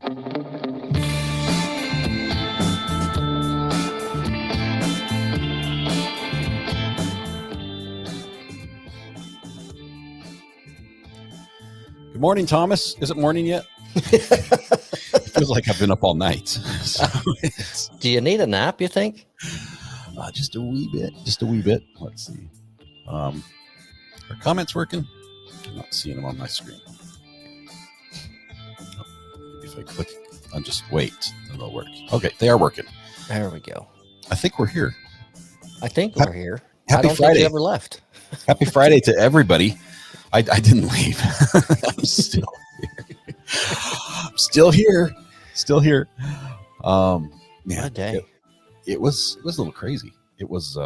Good morning, Thomas. Is it morning yet? It feels like I've been up all night. So Do you need a nap, you think? just a wee bit. Just a wee bit. Let's see. Are comments working? I'm not seeing them on my screen. Maybe if I click and just wait, then they'll work. Okay, they are working. There we go. I think we're here. I think we're here. Happy I don't Friday. think you ever left. Happy Friday to everybody. I didn't leave. I'm still here. Still here. Still here. Man, What a day. It was a little crazy. It was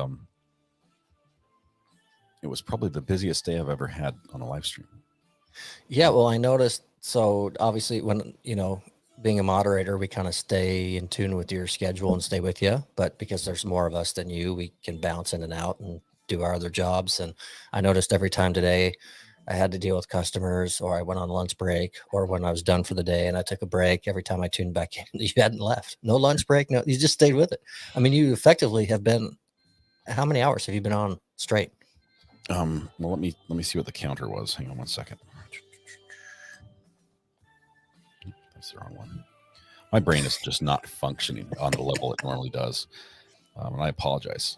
probably the busiest day I've ever had on a live stream. Yeah, well, I noticed. So obviously, when being a moderator, we kind of stay in tune with your schedule and stay with you. But because there's more of us than you, we can bounce in and out and do our other jobs. And I noticed every time today I had to deal with customers, or I went on lunch break, or when I was done for the day and I took a break, every time I tuned back in, you hadn't left. No lunch break. No, you just stayed with it. I mean, you effectively have been, how many hours have you been on straight? Well, let me see what the counter was. Hang on one second. That's the wrong one. My brain is just not functioning on the level it normally does, and I apologize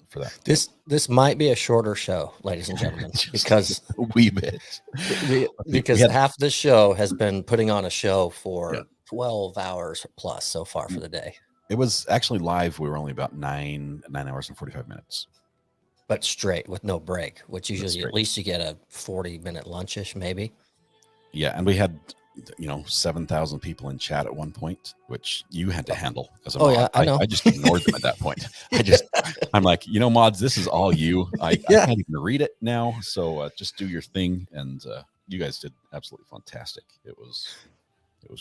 for that. This might be a shorter show, ladies and gentlemen, because a wee bit. Because half the show has been putting on a show for 12 hours plus so far for the day. It was actually live. We were only about 9 hours and 45 minutes. But straight with no break, which usually at least you get a 40-minute lunchish, maybe. Yeah, and we had 7,000 people in chat at one point, which you had to handle as a mod. Yeah, I know. I just ignored them at that point. I'm like, mods, this is all you. I can't even read it now, so just do your thing. And you guys did absolutely fantastic. It was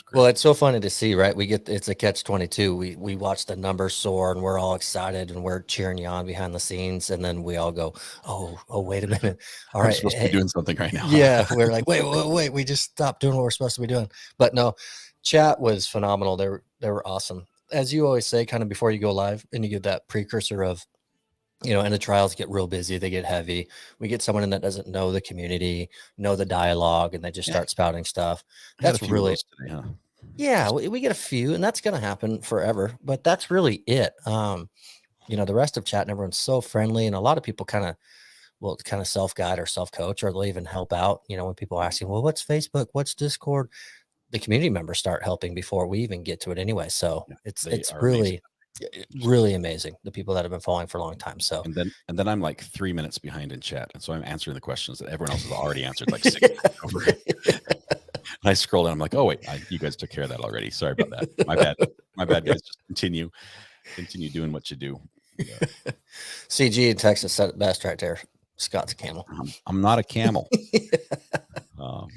great. Well, it's so funny to see, right? It's a catch-22. We watch the numbers soar and we're all excited and we're cheering you on behind the scenes, and then we all go, oh, wait a minute. All right, I'm supposed to be doing something right now. Yeah, we're like, wait, we just stopped doing what we're supposed to be doing. But no, chat was phenomenal. They were awesome. As you always say, kind of before you go live, and you get that precursor of, and the trials get real busy, they get heavy. We get someone in that doesn't know the community, know the dialogue, and they just start spouting stuff. That's really today, huh? Yeah, we get a few, and that's going to happen forever, but that's really it. The rest of chat and everyone's so friendly, and a lot of people kind of self-guide or self-coach, or they'll even help out. When people are asking, well, what's Facebook? What's Discord? The community members start helping before we even get to it anyway. So it's really amazing, the people that have been following for a long time. So and then I'm like 3 minutes behind in chat, and so I'm answering the questions that everyone else has already answered like 6 minutes over. And I scroll down, I'm like, oh wait, you guys took care of that already. Sorry about that. My bad, guys. Just continue doing what you do. Yeah. CG in Texas said it best right there. Scott's a camel. I'm not a camel. No,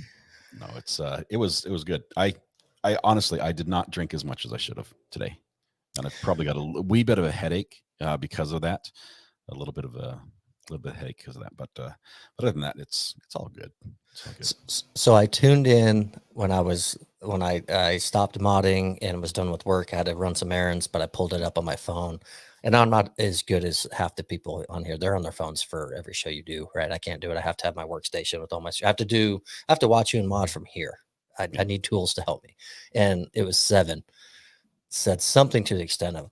it was good. I honestly, I did not drink as much as I should have today, and I probably got a wee bit of a headache because of that. A little bit of a headache because of that, but other than that, it's all good. So I tuned in when I stopped modding and was done with work. I had to run some errands, but I pulled it up on my phone, and I'm not as good as half the people on here. They're on their phones for every show you do, right? I can't do it. I have to have my workstation with all my. I have to watch you and mod from here. I need tools to help me, and it was 7. Said something to the extent of,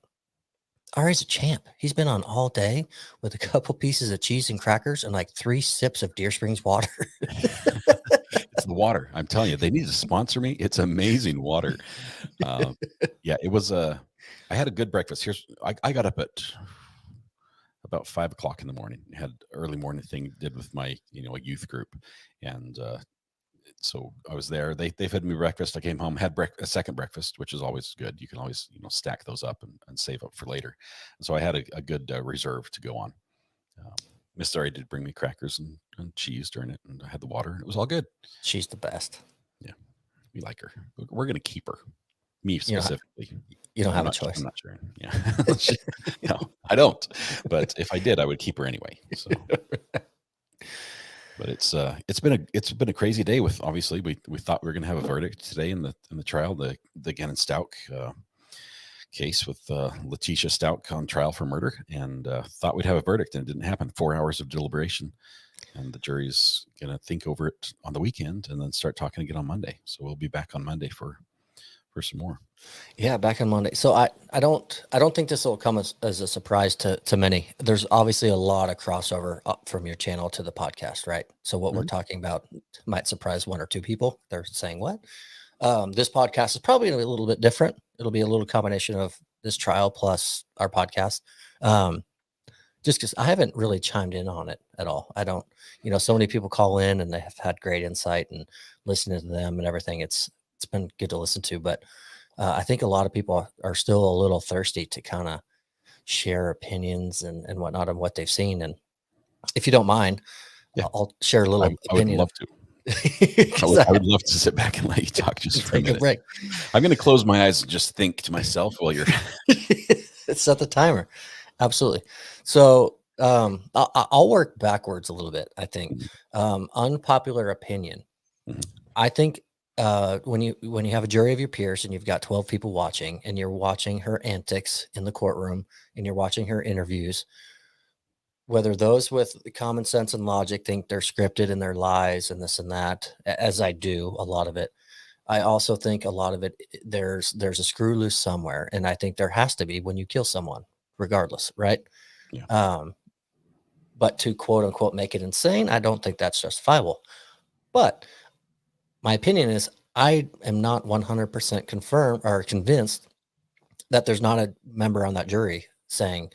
Ari's a champ. He's been on all day with a couple pieces of cheese and crackers and like 3 sips of Deer Springs water. It's the water. I'm telling you, they need to sponsor me. It's amazing water. It was I had a good breakfast. I got up at about 5 o'clock in the morning. I had early morning thing did with my a youth group, and so I was there. They fed me breakfast. I came home, had a second breakfast, which is always good. You can always stack those up and save up for later. And so I had a good reserve to go on. Miss Ari did bring me crackers and cheese during it, and I had the water, and it was all good. She's the best. Yeah, we like her. We're gonna keep her. Me specifically. You don't have a choice. I'm not sure. Yeah, no, I don't. But if I did, I would keep her anyway. So. But it's been a crazy day. With obviously we thought we were going to have a verdict today in the trial, the Gannon Stout case with Letitia Stout on trial for murder, and thought we'd have a verdict, and it didn't happen. 4 hours of deliberation, and the jury's going to think over it on the weekend and then start talking again on Monday. So we'll be back on Monday for some more. Yeah, back on Monday. So I don't think this will come as a surprise to many. There's obviously a lot of crossover up from your channel to the podcast, right? So what we're talking about might surprise one or two people. They're saying, what? This podcast is probably going to be a little bit different. It'll be a little combination of this trial plus our podcast. Just because I haven't really chimed in on it at all. I don't, so many people call in and they have had great insight, and listening to them and everything. It's been good to listen to, but I think a lot of people are still a little thirsty to kind of share opinions and whatnot of what they've seen. And if you don't mind, I'll share a little opinion. I would love to. I would love to sit back and let you talk just for a minute. Break. I'm going to close my eyes and just think to myself while you're set the timer. Absolutely. So I'll work backwards a little bit. I think unpopular opinion. I think when you have a jury of your peers and you've got 12 people watching, and you're watching her antics in the courtroom and you're watching her interviews, whether those with common sense and logic think they're scripted and they're lies and this and that, as I do a lot of it, I also think a lot of it, there's a screw loose somewhere. And I think there has to be when you kill someone, regardless. Right. Yeah. But to quote unquote, make it insane, I don't think that's justifiable. But my opinion is I am not 100% confirmed or convinced that there's not a member on that jury saying,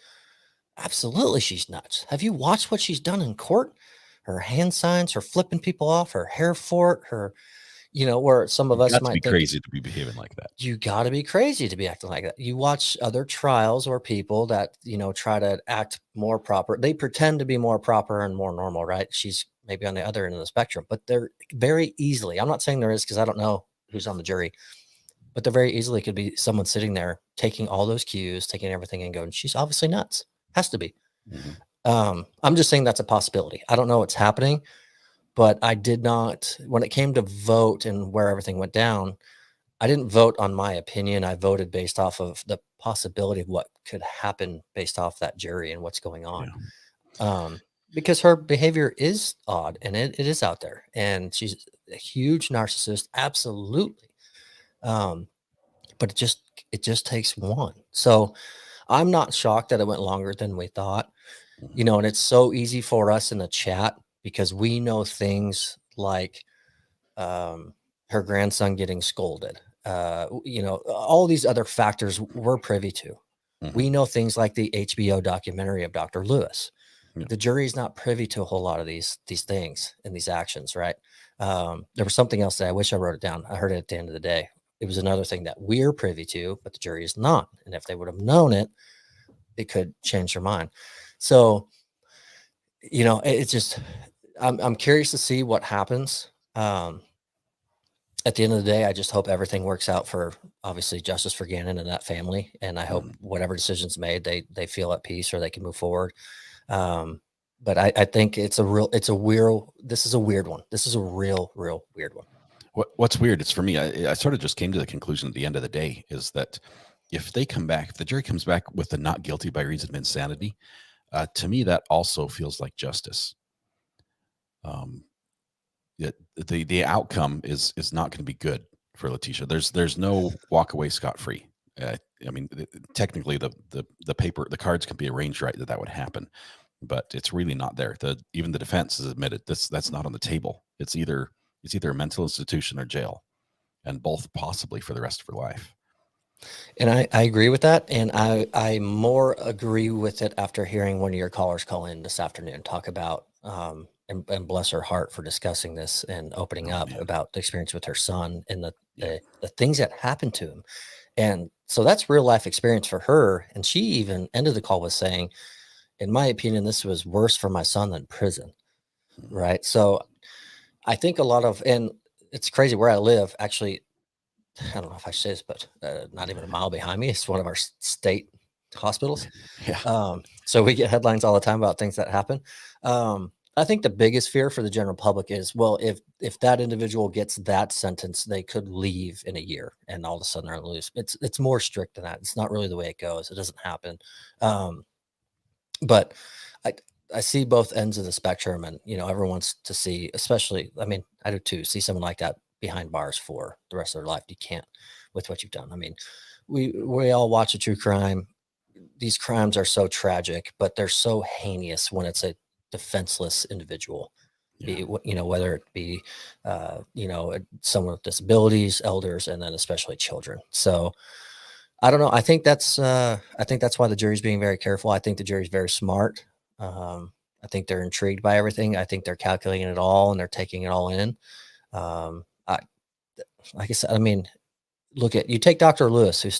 absolutely, she's nuts. Have you watched what she's done in court? Her hand signs, her flipping people off, her hair fort, her, where some of us might be crazy to be behaving like that. You got to be crazy to be acting like that. You watch other trials or people that, try to act more proper. They pretend to be more proper and more normal, right? She's maybe on the other end of the spectrum, but they're very easily, I'm not saying there is because I don't know who's on the jury, but there very easily could be someone sitting there taking all those cues, taking everything and going, she's obviously nuts. Has to be. I'm just saying that's a possibility. I don't know what's happening, but I did not, when it came to vote and where everything went down, I didn't vote on my opinion. I voted based off of the possibility of what could happen based off that jury and what's going on. Yeah. Because her behavior is odd and it is out there, and she's a huge narcissist. Absolutely. But it just takes one. So I'm not shocked that it went longer than we thought, and it's so easy for us in the chat because we know things like her grandson getting scolded, all these other factors we're privy to. We know things like the HBO documentary of Dr. Lewis. The jury is not privy to a whole lot of these things and these actions, right? There was something else that I wish I wrote it down. I heard it at the end of the day. It was another thing that we're privy to, but the jury is not. And if they would have known it, it could change their mind. So, it's just, I'm curious to see what happens. At the end of the day, I just hope everything works out for, obviously, justice for Gannon and that family. And I hope whatever decision's made, they feel at peace or they can move forward. But I think this is a weird one. This is a real weird one. What's weird is for me, I sort of just came to the conclusion at the end of the day is that if they come back, if the jury comes back with the not guilty by reason of insanity, to me, that also feels like justice. The outcome is not going to be good for Letitia. There's no walk away scot-free. Technically the cards can be arranged right that would happen, but it's really not there. Even the defense has admitted that's not on the table. It's either a mental institution or jail, and both possibly for the rest of her life. And I agree with that. And I more agree with it after hearing one of your callers call in this afternoon, talk about, and bless her heart for discussing this and opening up about the experience with her son and the things that happened to him. And so that's real life experience for her. And she even ended the call with saying, in my opinion, this was worse for my son than prison. Right. So I think and it's crazy where I live, actually, I don't know if I should say this, but not even a mile behind me, it's one of our state hospitals. Yeah. So we get headlines all the time about things that happen. I think the biggest fear for the general public is, well, if that individual gets that sentence, they could leave in a year, and all of a sudden they're loose. It's more strict than that. It's not really the way it goes. It doesn't happen. Um, but I I see both ends of the spectrum, and everyone wants to see, especially, I mean, I do too, see someone like that behind bars for the rest of their life. You can't with what you've done. I mean, we all watch a true crime. These crimes are so tragic, but they're so heinous when it's a defenseless individual. Yeah. Whether it be someone with disabilities, elders, and then especially children. So I don't know. I think that's why the jury's being very careful. I think the jury's very smart. I think they're intrigued by everything. I think they're calculating it all and they're taking it all in. I Like I said, I mean, you take Dr. Lewis, who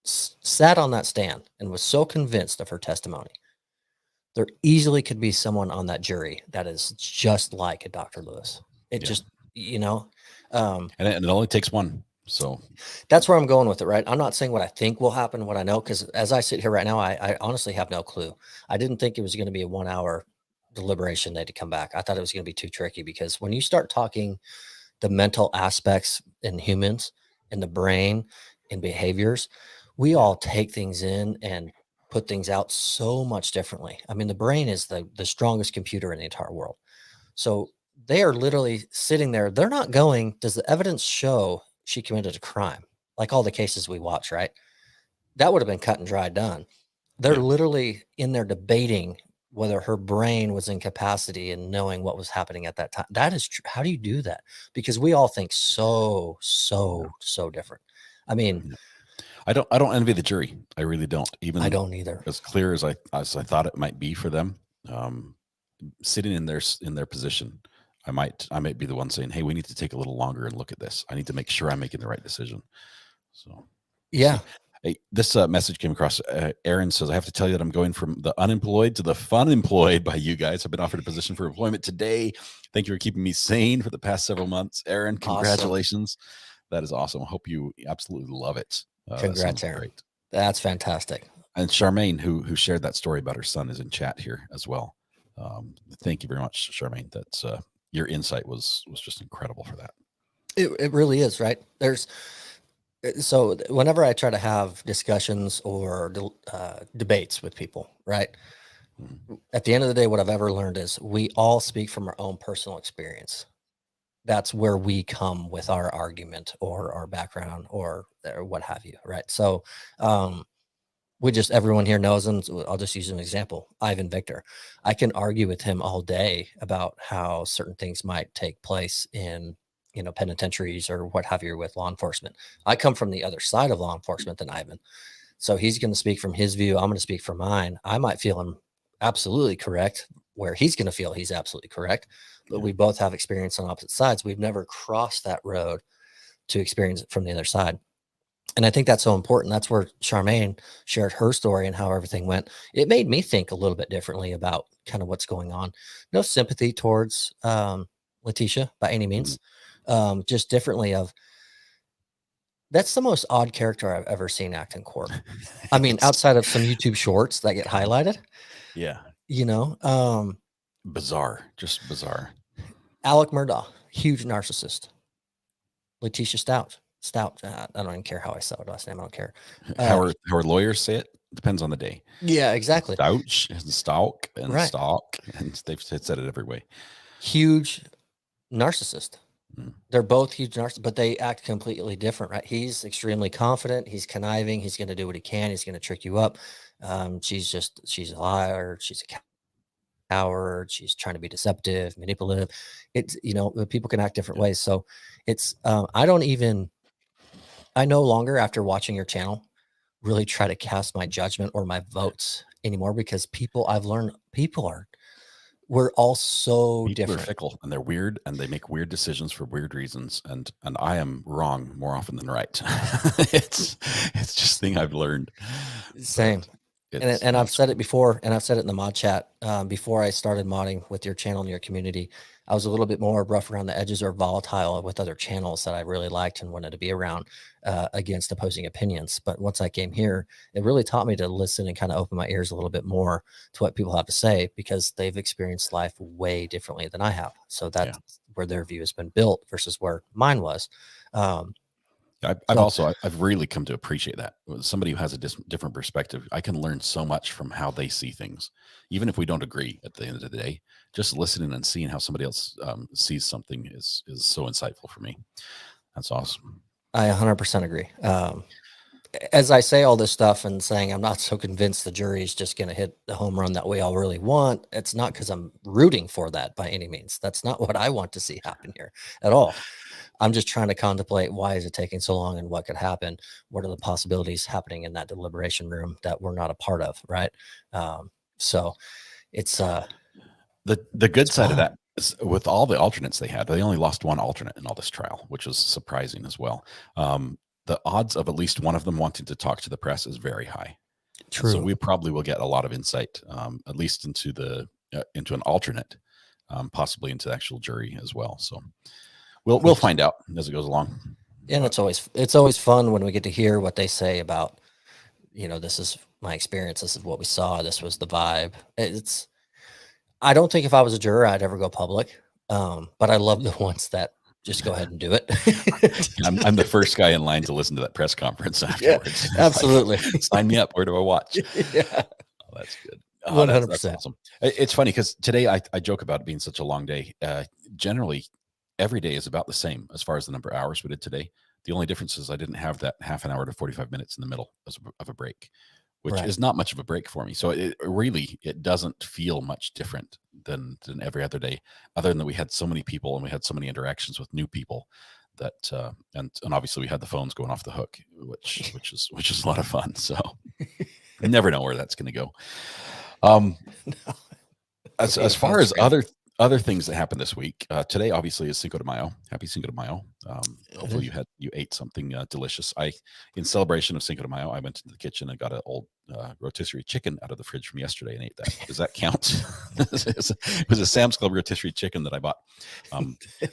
sat on that stand and was so convinced of her testimony. There easily could be someone on that jury that is just like a Dr. Lewis. It Yeah. just, um, And it only takes one. So that's where I'm going with it, right? I'm not saying what I think will happen, what I know, because as I sit here right now, I honestly have no clue. I didn't think it was going to be a 1 hour deliberation day to come back. I thought it was going to be too tricky because when you start talking the mental aspects in humans, in the brain, in behaviors, we all take things in and put things out so much differently. I mean, the brain is the strongest computer in the entire world. So they are literally sitting there. They're not going, does the evidence show she committed a crime? Like all the cases we watch, right? That would have been cut and dry done. They're Yeah. literally in there debating whether her brain was in capacity and knowing what was happening at that time. That is true. How do you do that? Because we all think so different. I mean, I don't envy the jury. I really don't. I Even don't either. as clear as I thought it might be for them, sitting in their position, I might be the one saying, "Hey, we need to take a little longer and look at this. I need to make sure I'm making the right decision." So Yeah. hey, this message came across. Aaron says, "I have to tell you that I'm going from the unemployed to the fun employed by you guys. I've been offered a position for employment today. Thank you for keeping me sane for the past several months, Aaron. Congratulations. That is awesome. I hope you absolutely love it. Congrats, Aaron. Great. That's fantastic. And Charmaine, who shared that story about her son, is in chat here as well. Thank you very much, Charmaine. That's your insight was just incredible for that. It really is, right? So whenever I try to have discussions or debates with people, right? At the end of the day, what I've ever learned is we all speak from our own personal experience. That's where we come with our argument or our background or what have you, right? So everyone here knows him. So I'll just use an example. Ivan Victor. I can argue with him all day about how certain things might take place in penitentiaries or what have you with law enforcement. I come from the other side of law enforcement than Ivan. So he's going to speak from his view. I'm going to speak from mine. I might feel him absolutely correct where he's going to feel he's absolutely correct, but we both have experience on opposite sides. We've never crossed that road to experience it from the other side. And I think that's so important. That's where Charmaine shared her story and how everything went. It made me think a little bit differently about kind of what's going on. No sympathy towards Letitia by any means. Just differently that's the most odd character I've ever seen act in court. I mean, outside of some YouTube shorts that get highlighted. Yeah. Bizarre, just bizarre. Alec Murdaugh, huge narcissist. Letitia Stout. I don't even care how I spell her last name. I don't care. How our lawyers say it depends on the day. Yeah, exactly. Stouch and stalk and stalk, and they've said it every way. Huge narcissist. They're both huge narcissists, but they act completely different, right? He's extremely confident. He's conniving. He's going to do what he can. He's going to trick you up. She's a liar. She's a coward. She's trying to be deceptive, manipulative. It's, people can act different ways. So it's, I no longer, after watching your channel, really try to cast my judgment or my votes anymore, because we're all so different. They're fickle and they're weird and they make weird decisions for weird reasons. And I am wrong more often than right. it's just thing I've learned. Same. And I've said it before, and I've said it in the mod chat before I started modding with your channel and your community. I was a little bit more rough around the edges or volatile with other channels that I really liked and wanted to be around against opposing opinions. But once I came here, it really taught me to listen and kind of open my ears a little bit more to what people have to say, because they've experienced life way differently than I have. So that's where their view has been built versus where mine was. I've really come to appreciate that. Somebody who has a different perspective, I can learn so much from how they see things, even if we don't agree at the end of the day. Just listening and seeing how somebody else sees something is so insightful for me. That's awesome. I 100% agree. As I say all this stuff and saying I'm not so convinced the jury is just going to hit the home run that we all really want, it's not because I'm rooting for that by any means. That's not what I want to see happen here at all. I'm just trying to contemplate, why is it taking so long and what could happen? What are the possibilities happening in that deliberation room that we're not a part of, right? So it's the good side of that is, with all the alternates they had, they only lost one alternate in all this trial, which was surprising as well. The odds of at least one of them wanting to talk to the press is very high. true. So we probably will get a lot of insight, at least into into an alternate, possibly into the actual jury as well. So we'll find out as it goes along. And it's always fun when we get to hear what they say about, this is my experience. This is what we saw. This was the vibe. I don't think if I was a juror, I'd ever go public. But I love the ones that just go ahead and do it. I'm the first guy in line to listen to that press conference afterwards. Yeah, absolutely. Like, sign me up. Where do I watch? Yeah. Oh, that's good. 100%. That's awesome. It's funny because today I joke about it being such a long day. Generally, every day is about the same as far as the number of hours we did today. The only difference is I didn't have that half an hour to 45 minutes in the middle of a break, which is not much of a break for me. So it doesn't feel much different than every other day, other than that we had so many people and we had so many interactions with new people that, and obviously we had the phones going off the hook, which is a lot of fun. So I never know where that's going to go. As far as other things that happened this week, today obviously is Cinco de Mayo. Happy Cinco de Mayo. Hopefully you ate something delicious. In celebration of Cinco de Mayo, I went into the kitchen and got an old rotisserie chicken out of the fridge from yesterday and ate that. Does that count? It was a Sam's Club rotisserie chicken that I bought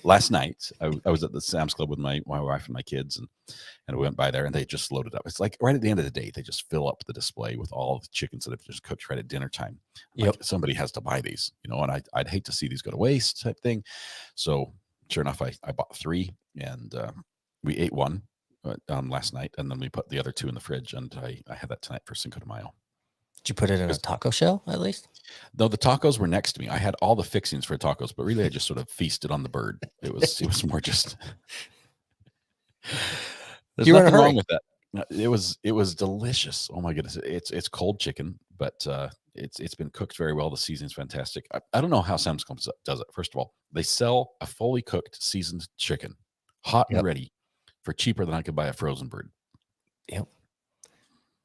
last night. I was at the Sam's Club with my wife and my kids, and we went by there and they just loaded up. It's like right at the end of the day, they just fill up the display with all the chickens that have just cooked right at dinner time. Like, somebody has to buy these, and I'd hate to see these go to waste type thing. So sure enough, I bought 3 and we ate one last night, and then we put the other 2 in the fridge, and I had that tonight for Cinco de Mayo. Did you put it in a taco shell at least? No, the tacos were next to me. I had all the fixings for tacos, but really I just sort of feasted on the bird. It was more just. There's nothing wrong with that. It was delicious. Oh my goodness. It's cold chicken, but it's been cooked very well. The seasoning's fantastic. I don't know how Sam's Club does it. First of all, they sell a fully cooked seasoned chicken, hot and ready, for cheaper than I could buy a frozen bird. Yep.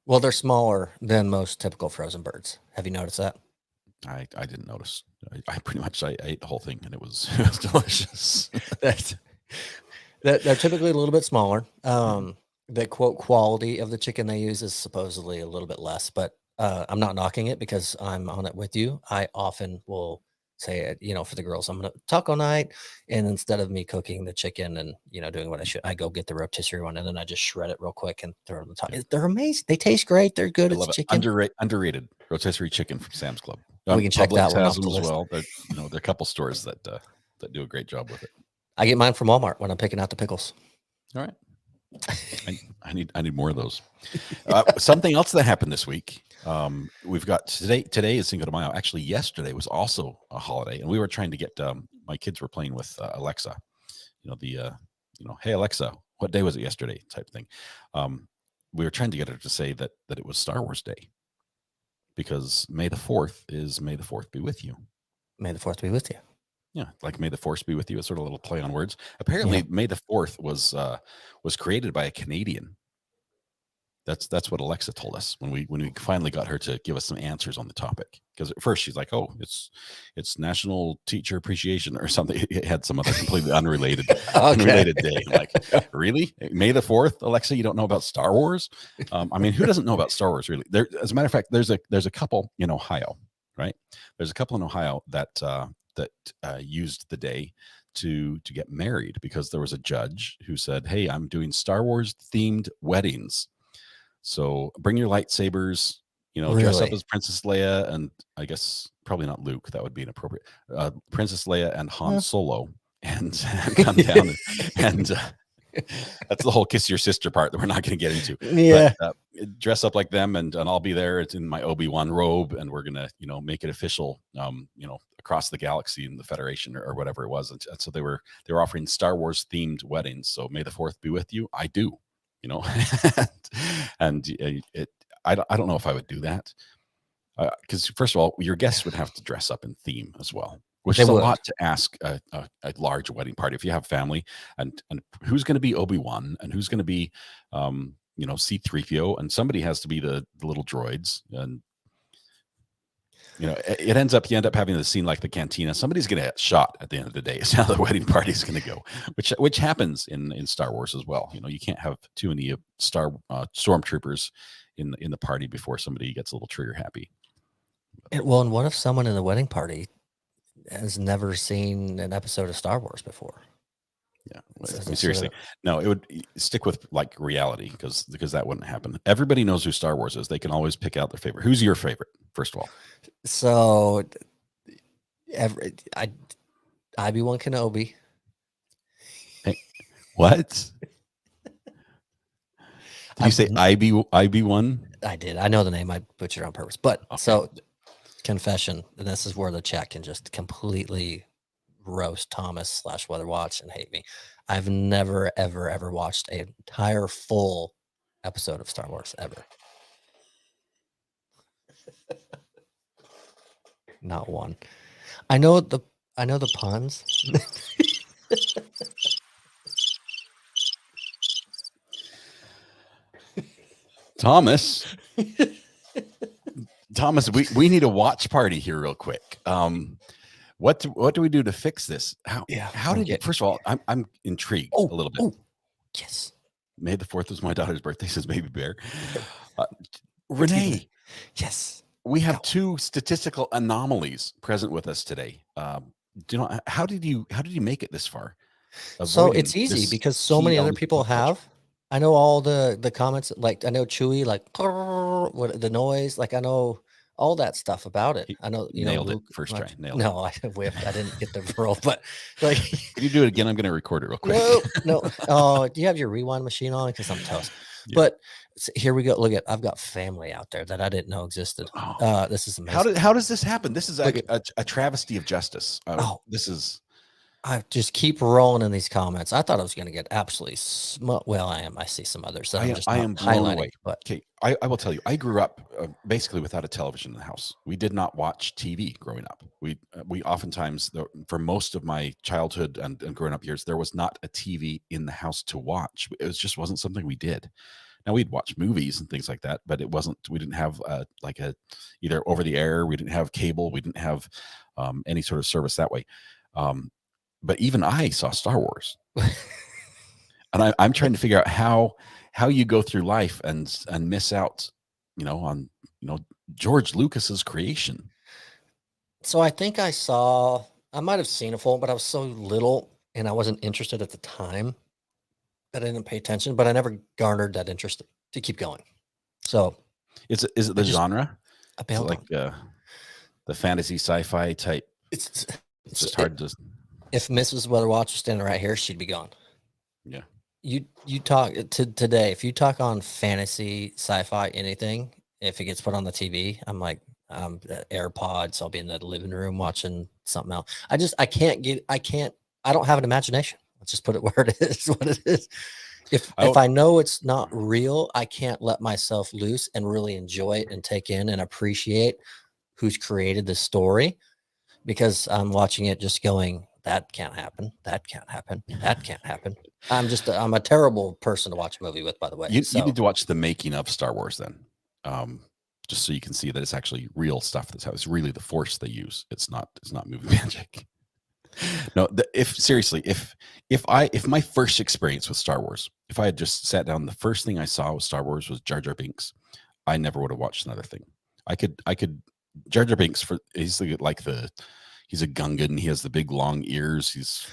Well, they're smaller than most typical frozen birds. Have you noticed that? I didn't notice. I pretty much I ate the whole thing, and it was delicious. They're typically a little bit smaller. The quote quality of the chicken they use is supposedly a little bit less, but I'm not knocking it because I'm on it with you. I often will say, for the girls, I'm going to taco night. And instead of me cooking the chicken and, doing what I should, I go get the rotisserie one and then I just shred it real quick and throw it on the top. They're amazing. They taste great. They're good. It's chicken. Underrated rotisserie chicken from Sam's Club. We can check that one off the list as well. There are a couple stores that do a great job with it. I get mine from Walmart when I'm picking out the pickles. All right. I need more of those. Something else that happened this week. We've got today is Cinco de Mayo. Actually, yesterday was also a holiday, and we were trying to get my kids were playing with Alexa. Hey Alexa, what day was it yesterday? Type thing. We were trying to get her to say that it was Star Wars Day, because May the 4th is May the 4th be with you. May the 4th be with you. Yeah, like May the Force be with you. It's sort of a little play on words. Apparently, May the 4th was created by a Canadian. That's what Alexa told us when we finally got her to give us some answers on the topic. Because at first she's like, "Oh, it's National Teacher Appreciation or something." It had some other completely unrelated day. I'm like, really? May the 4th, Alexa? You don't know about Star Wars? Who doesn't know about Star Wars? Really? As a matter of fact, there's a couple in Ohio, right? There's a couple in Ohio that that used the day to get married, because there was a judge who said, "Hey, I'm doing Star Wars themed weddings, so bring your lightsabers, dress up Really? as Princess Leia, and I guess probably not Luke, that would be inappropriate. Princess Leia and Han Huh. Solo, and come down and that's the whole kiss your sister part that we're not going to get into. Yeah. But dress up like them, and I'll be there. It's in my Obi-Wan robe, and we're gonna make it official. Across the galaxy in the Federation, or whatever it was. And so they were offering Star Wars themed weddings. So may the fourth be with you. I do, and I don't know if I would do that, because first of all, your guests would have to dress up in theme as well, which They is a would. lot to ask a large wedding party. If you have family, and who's going to be Obi-Wan, and who's going to be C-3PO, and somebody has to be the little droids, and it ends up, you end up having the scene like the cantina. Somebody's going to get shot at the end of the day. It's how the wedding party is going to go, which happens in Star Wars as well. You can't have too many stormtroopers in the party before somebody gets a little trigger happy. And what if someone in the wedding party has never seen an episode of Star Wars before? Yeah, So- seriously, no, it would stick with like reality, because that wouldn't happen. Everybody knows who Star Wars is. They can always pick out their favorite. Who's your favorite, first of all? So, Obi-Wan Kenobi. What? Did you say IB1? I did. I know the name. I butchered it on purpose. But Okay. so, confession, and this is where the chat can just completely roast Thomas / Weather Watch and hate me. I've never, ever, ever watched an entire full episode of Star Wars ever. Not one. I know the puns. Thomas, we need a watch party here real quick. What do we do to fix this? How did you? First of all, I'm intrigued a little bit. Oh, yes. May the 4th is my daughter's birthday, says Baby Bear. Renee, yes, we have two statistical anomalies present with us today. Do you know how did you make it this far? So it's easy because so many other people have. I know all the comments. Like I know Chewy, like what the noise. Like I know all that stuff about it. I know nailed Luke, it first try. Nailed no, I whiffed. I didn't get the roll, but like, can you do it again? I'm going to record it real quick. No. Oh, do you have your rewind machine on? Because I'm toast. Yeah. But here we go. Look at, I've got family out there that I didn't know existed. This is amazing. How does this happen? This is a travesty of justice. This is. I just keep rolling in these comments. I thought I was going to get absolutely well. I see some others. So I am highlighting. Away. But okay, I will tell you. I grew up basically without a television in the house. We did not watch TV growing up. We oftentimes, for most of my childhood and growing up years, there was not a TV in the house to watch. It just wasn't something we did. Now we'd watch movies and things like that, but it wasn't. We didn't have either over the air. We didn't have cable. We didn't have any sort of service that way. But even I saw Star Wars, and I'm trying to figure out how you go through life and miss out, on George Lucas's creation. So I think I might have seen a full, but I was so little and I wasn't interested at the time that I didn't pay attention. But I never garnered that interest to keep going. So is it the genre? I bailed like the fantasy sci-fi type. It's just hard to. If Mrs. Weather Watch was standing right here, she'd be gone. Yeah. You talk today. If you talk on fantasy, sci-fi, anything, if it gets put on the TV, I'm like, AirPods. I'll be in the living room watching something else. I don't have an imagination. Let's just put it where it is. What it is. If I know it's not real, I can't let myself loose and really enjoy it and take in and appreciate who's created the story, because I'm watching it just going, that can't happen. That can't happen. That can't happen. I'm a terrible person to watch a movie with, by the way. You need to watch the making of Star Wars then, just so you can see that it's actually real stuff. That's how it's really the Force they use. It's not movie magic. No, if my first experience with Star Wars, if I had just sat down, the first thing I saw with Star Wars was Jar Jar Binks, I never would have watched another thing. I could Jar Jar Binks he's like the he's a Gungan. He has the big long ears. He's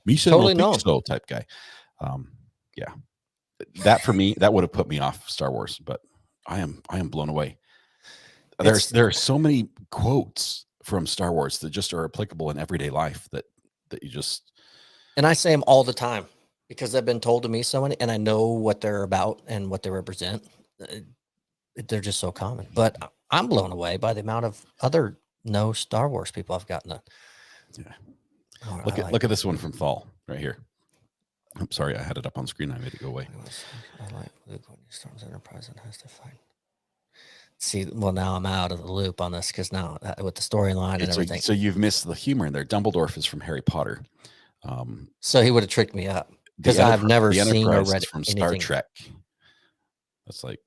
Misa Totally no known. Pixel type guy. Yeah, that for me, that would have put me off Star Wars, but I am blown away. There are so many quotes from Star Wars that just are applicable in everyday life that you just. And I say them all the time because they've been told to me so many, and I know what they're about and what they represent. They're just so common. But I'm blown away by the amount of other no Star Wars people I've gotten to. Yeah. Oh, Look at this one from Fall right here. I'm sorry, I had it up on screen. I made it go away. I like Luke when he storms Enterprise and has to fight. See, well, now I'm out of the loop on this because now with the storyline and everything. So you've missed the humor in there. Dumbledore is from Harry Potter. So he would have tricked me up because I've never seen or read from anything. Star Trek. That's like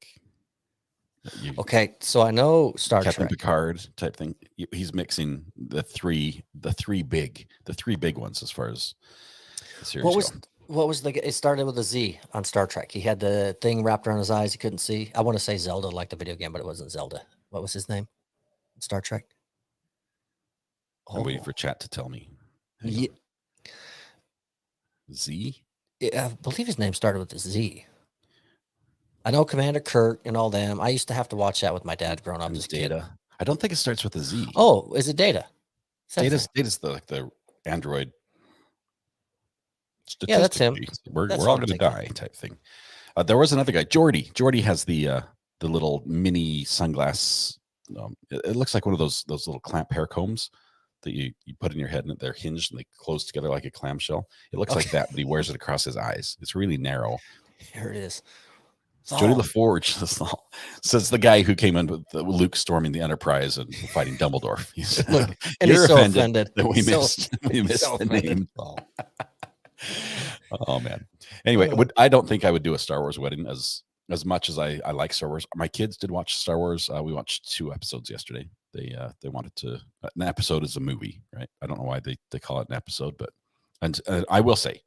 okay. So I know Star Captain Trek. Picard type thing. He's mixing the three big ones as far as the series. What was it started with a Z on Star Trek. He had the thing wrapped around his eyes. He couldn't see. I want to say Zelda, like the video game, but it wasn't Zelda. What was his name? Star Trek. I'm waiting for chat to tell me. Yeah. Z? I believe his name started with a Z. I know Commander Kirk and all them. I used to have to watch that with my dad growing up as a kid. Data. I don't think it starts with a Z. Oh, is it Data? Data's the android. Yeah, that's him. We're all going to die type thing. There was another guy, Geordi. Geordi has the little mini sunglass. It looks like one of those little clamp hair combs that you put in your head, and they're hinged and they close together like a clamshell. It looks like that, but he wears it across his eyes. It's really narrow. Here it is. Geordi LaForge says the guy who came in with Luke storming the Enterprise and fighting Dumbledore. He's, look, and he's so offended that we missed the name. Oh man. Anyway, I don't think I would do a Star Wars wedding as much as I like Star Wars. My kids did watch Star Wars. We watched 2 episodes yesterday. They wanted to. An episode is a movie, right? I don't know why they call it an episode, but and I will say,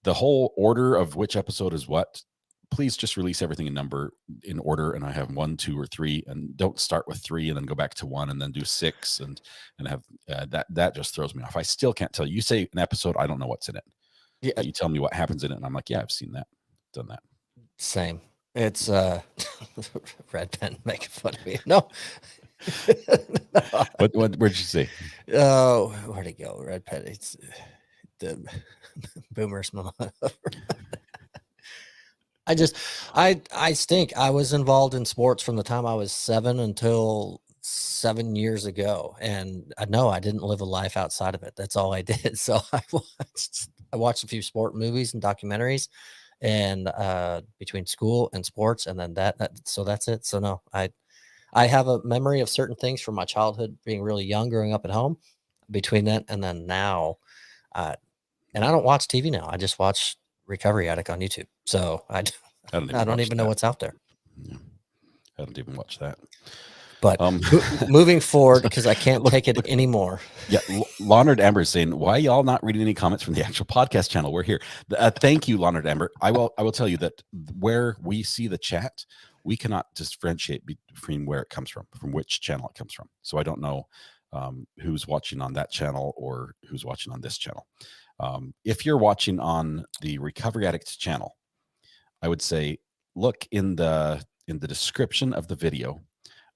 the whole order of which episode is what. Please just release everything in order, and I have 1, 2, or 3, and don't start with 3 and then go back to 1 and then do 6 and have that just throws me off. I still can't tell you. You say an episode, I don't know what's in it. Yeah, you tell me what happens in it, and I'm like, yeah, I've seen that, done that. Same. It's Red Pen making fun of me. No. Where'd you say? Oh, where'd it go? Red Pen. It's the boomers, mama. I stink. I was involved in sports from the time I was 7 until 7 years ago, and I know I didn't live a life outside of it. That's all I did. So I watched a few sport movies and documentaries, and between school and sports, and then so that's it. So no, I have a memory of certain things from my childhood, being really young, growing up at home. Between that and then now, and I don't watch TV now. I just watch Recovery Addict on YouTube. So I don't even know what's out there. Yeah. I don't even watch that. But moving forward, because I can't take it anymore. Yeah, Leonard Amber is saying, "Why y'all not reading any comments from the actual podcast channel? We're here." Thank you, Leonard Amber. I will tell you that where we see the chat, we cannot differentiate between where it comes from which channel it comes from. So I don't know who's watching on that channel or who's watching on this channel. If you're watching on the Recovery Addict channel, I would say look in the description of the video,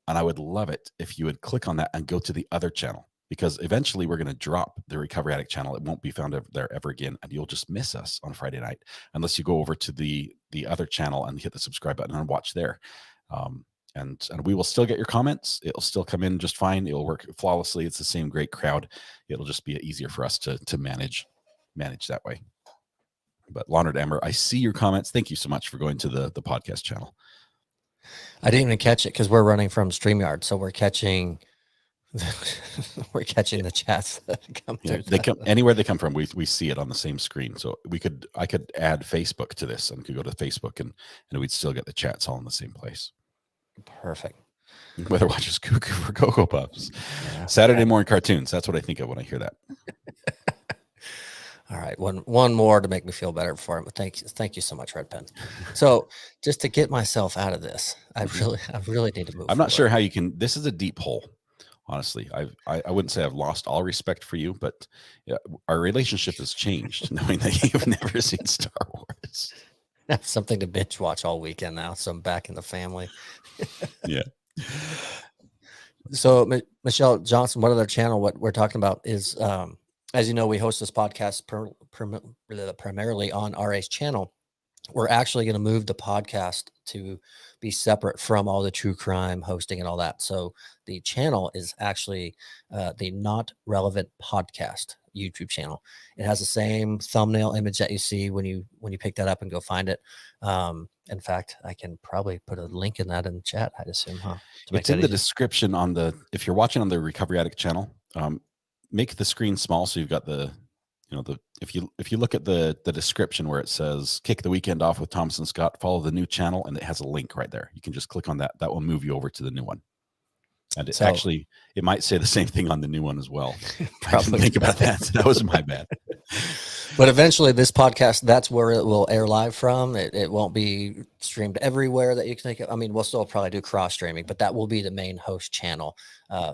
and I would love it if you would click on that and go to the other channel, because eventually we're going to drop the Recovery Addict channel. It won't be found there ever again, and you'll just miss us on Friday night unless you go over to the other channel and hit the subscribe button and watch there. And we will still get your comments. It'll still come in just fine. It'll work flawlessly. It's the same great crowd. It'll just be easier for us to manage that way. But Leonard Amber, I see your comments. Thank you so much for going to the podcast channel. I didn't even catch it because we're running from StreamYard, so we're catching the chats that come through. They come anywhere they come from. We see it on the same screen. So I could add Facebook to this and could go to Facebook and we'd still get the chats all in the same place. Perfect. Weather watches Cuckoo for Cocoa Puffs. Yeah. Saturday morning cartoons. That's what I think of when I hear that. All right, one more to make me feel better before. Thank you so much, Red Pen. So just to get myself out of this, I really need to move. I'm not sure how you can. This is a deep hole. honestly. I wouldn't say I've lost all respect for you, but yeah, our relationship has changed knowing that you've never seen Star Wars. I have something to binge watch all weekend now, so I'm back in the family. Yeah. So Michelle Johnson, what other channel? What we're talking about is, as you know, we host this podcast primarily on RA's channel. We're actually going to move the podcast to be separate from all the true crime hosting and all that. So the channel is actually the Not Relevant Podcast YouTube channel. It has the same thumbnail image that you see when you pick that up and go find it. In fact, I can probably put a link in that in the chat, I'd assume, huh? It's in the description on the, if you're watching on the Recovery Addict channel, make the screen small so you've got the, if you look at the description where it says kick the weekend off with Thomas & Scott, follow the new channel, and it has a link right there. You can just click on that. That will move you over to the new one. And it actually, it might say the same thing on the new one as well. I didn't think about that. That was my bad. But eventually this podcast, that's where it will air live from. It won't be streamed everywhere that you can think of. I mean, we'll still probably do cross streaming, but that will be the main host channel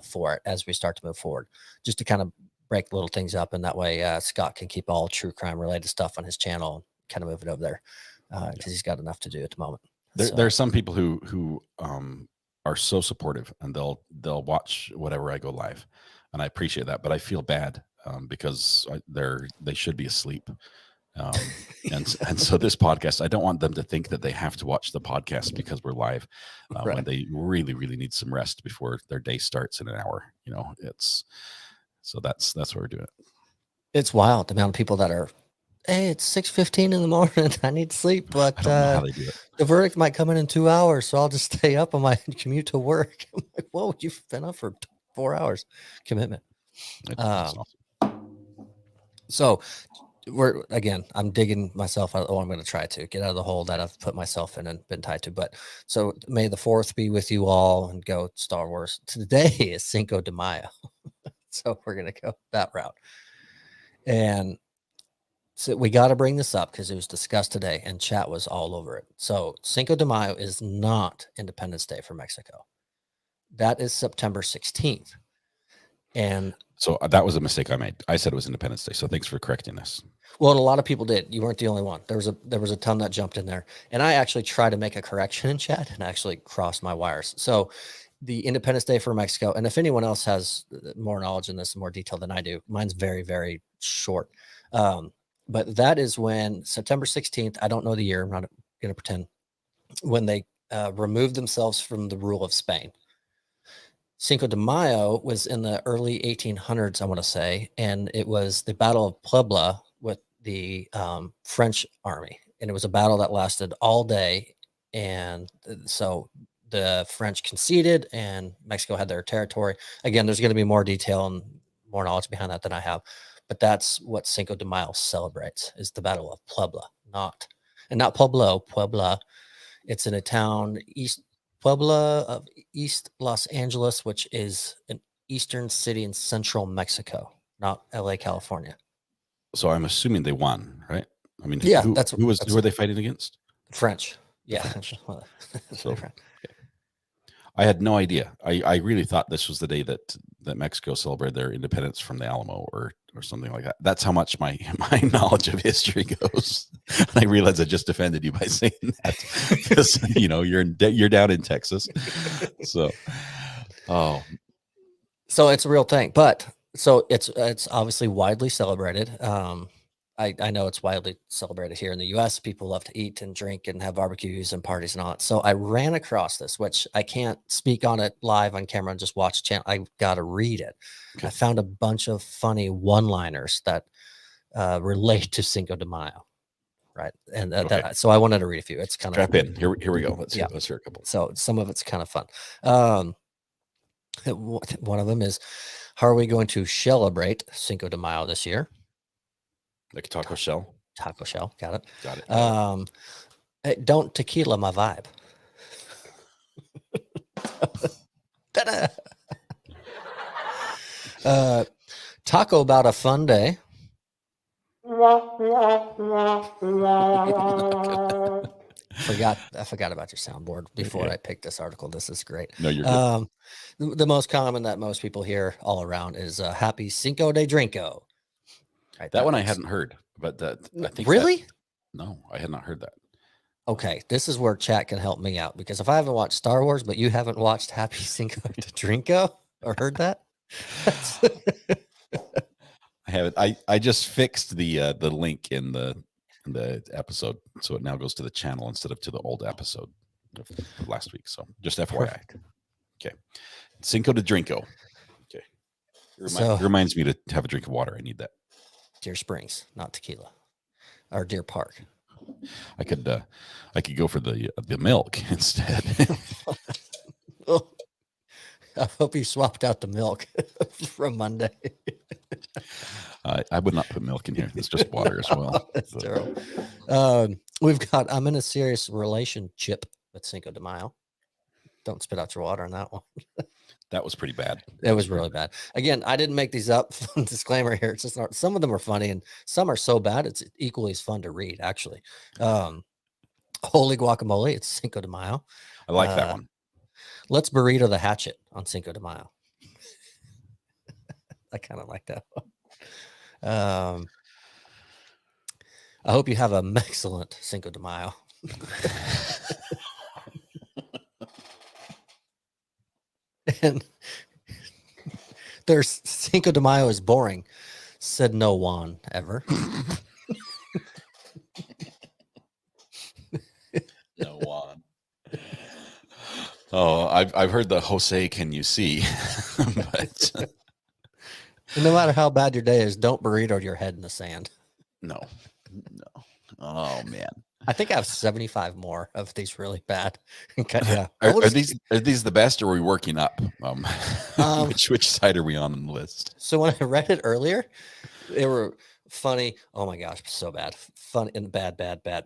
for it as we start to move forward, just to kind of break little things up. And that way Scott can keep all true crime related stuff on his channel and kind of move it over there because he's got enough to do at the moment. There are some people who are so supportive, and they'll watch whatever I go live, and I appreciate that. But I feel bad because they should be asleep, and so this podcast, I don't want them to think that they have to watch the podcast because we're live when they really need some rest before their day starts in an hour. It's so that's why we're doing it. It's wild the amount of people that are, hey, it's 6:15 in the morning. I need sleep, but I don't know how they do it. The verdict might come in 2 hours, so I'll just stay up on my commute to work. I'm like, whoa, you've been up for 4 hours commitment. Awesome. So I'm digging myself out. I'm going to try to get out of the hole that I've put myself in and been tied to. But so may the 4th be with you all, and go Star Wars. Today is Cinco de Mayo. So we're going to go that route. And so we got to bring this up because it was discussed today and chat was all over it. So Cinco de Mayo is not Independence Day for Mexico. That is September 16th. And so that was a mistake I made. I said it was Independence Day. So thanks for correcting us. Well, a lot of people did. You weren't the only one. There was a ton that jumped in there. And I actually tried to make a correction in chat and actually crossed my wires. So the Independence Day for Mexico, and if anyone else has more knowledge in this, more detail than I do, mine's very, very short. But that is when September 16th, I don't know the year, I'm not going to pretend, when they removed themselves from the rule of Spain. Cinco de Mayo was in the early 1800s, I want to say, and it was the Battle of Puebla with the French army. And it was a battle that lasted all day. And so the French conceded and Mexico had their territory. Again, there's going to be more detail and more knowledge behind that than I have. But that's what Cinco de Mayo celebrates, is the Battle of Puebla, not Puebla. It's in a town, Puebla of East Los Angeles, which is an eastern city in central Mexico, not LA, California. So I'm assuming they won, right? I mean, yeah, who were they fighting against? French. Yeah. French. So, I had no idea. I really thought this was the day that Mexico celebrated their independence from the Alamo or something like that. That's how much my knowledge of history goes. And I realized I just offended you by saying that because you're down in Texas. So it's a real thing. But so it's obviously widely celebrated. I know it's widely celebrated here in the US. People love to eat and drink and have barbecues and parties and all that. So I ran across this, which I can't speak on it live on camera and just watch channel. I got to read it. Okay. I found a bunch of funny one-liners that relate to Cinco de Mayo. Right. And so I wanted to read a few. It's kind of strap in. Here we go. Let's hear a couple. So some of it's kind of fun. One of them is, how are we going to celebrate Cinco de Mayo this year? Like Taco Shell. Taco Shell. Got it. Got it. Hey, don't tequila my vibe. Taco about a fun day. I forgot about your soundboard before Yeah. I picked this article. This is great. No, you're good. The most common that most people hear all around is Happy Cinco de Drinko. Right, That one I makes- hadn't heard, but I think really. No, I had not heard that. Okay, this is where chat can help me out because if I haven't watched Star Wars, but you haven't watched Happy Cinco de Drinko or heard that, I haven't. I just fixed the link in the episode, so it now goes to the channel instead of to the old episode of last week. So just FYI. Perfect. Okay, Cinco de Drinko. Okay, reminds me to have a drink of water. I need that. Deer Springs, not tequila, or Deer Park. I could go for the milk instead. Oh, I hope you swapped out the milk from Monday. I would not put milk in here. It's just water as well. That's terrible. I'm in a serious relationship with Cinco de Mayo. Don't spit out your water on that one. That was pretty bad. It was really bad. Again, I didn't make these up. Disclaimer here. It's just not, some of them are funny and some are so bad it's equally as fun to read, actually. Holy guacamole, it's Cinco de Mayo. I like that one. Let's burrito the hatchet on Cinco de Mayo. I kind of like that one. I hope you have an excellent Cinco de Mayo. And there's Cinco de Mayo is boring, said no one ever. No one. Oh, I've heard the Jose, can you see? But no matter how bad your day is, don't burrito your head in the sand. no. Oh man. I think I have 75 more of these really bad. Yeah. Are these the best, or are we working up? Which side are we on the list? So when I read it earlier, they were funny. Oh my gosh, so bad. Fun and bad,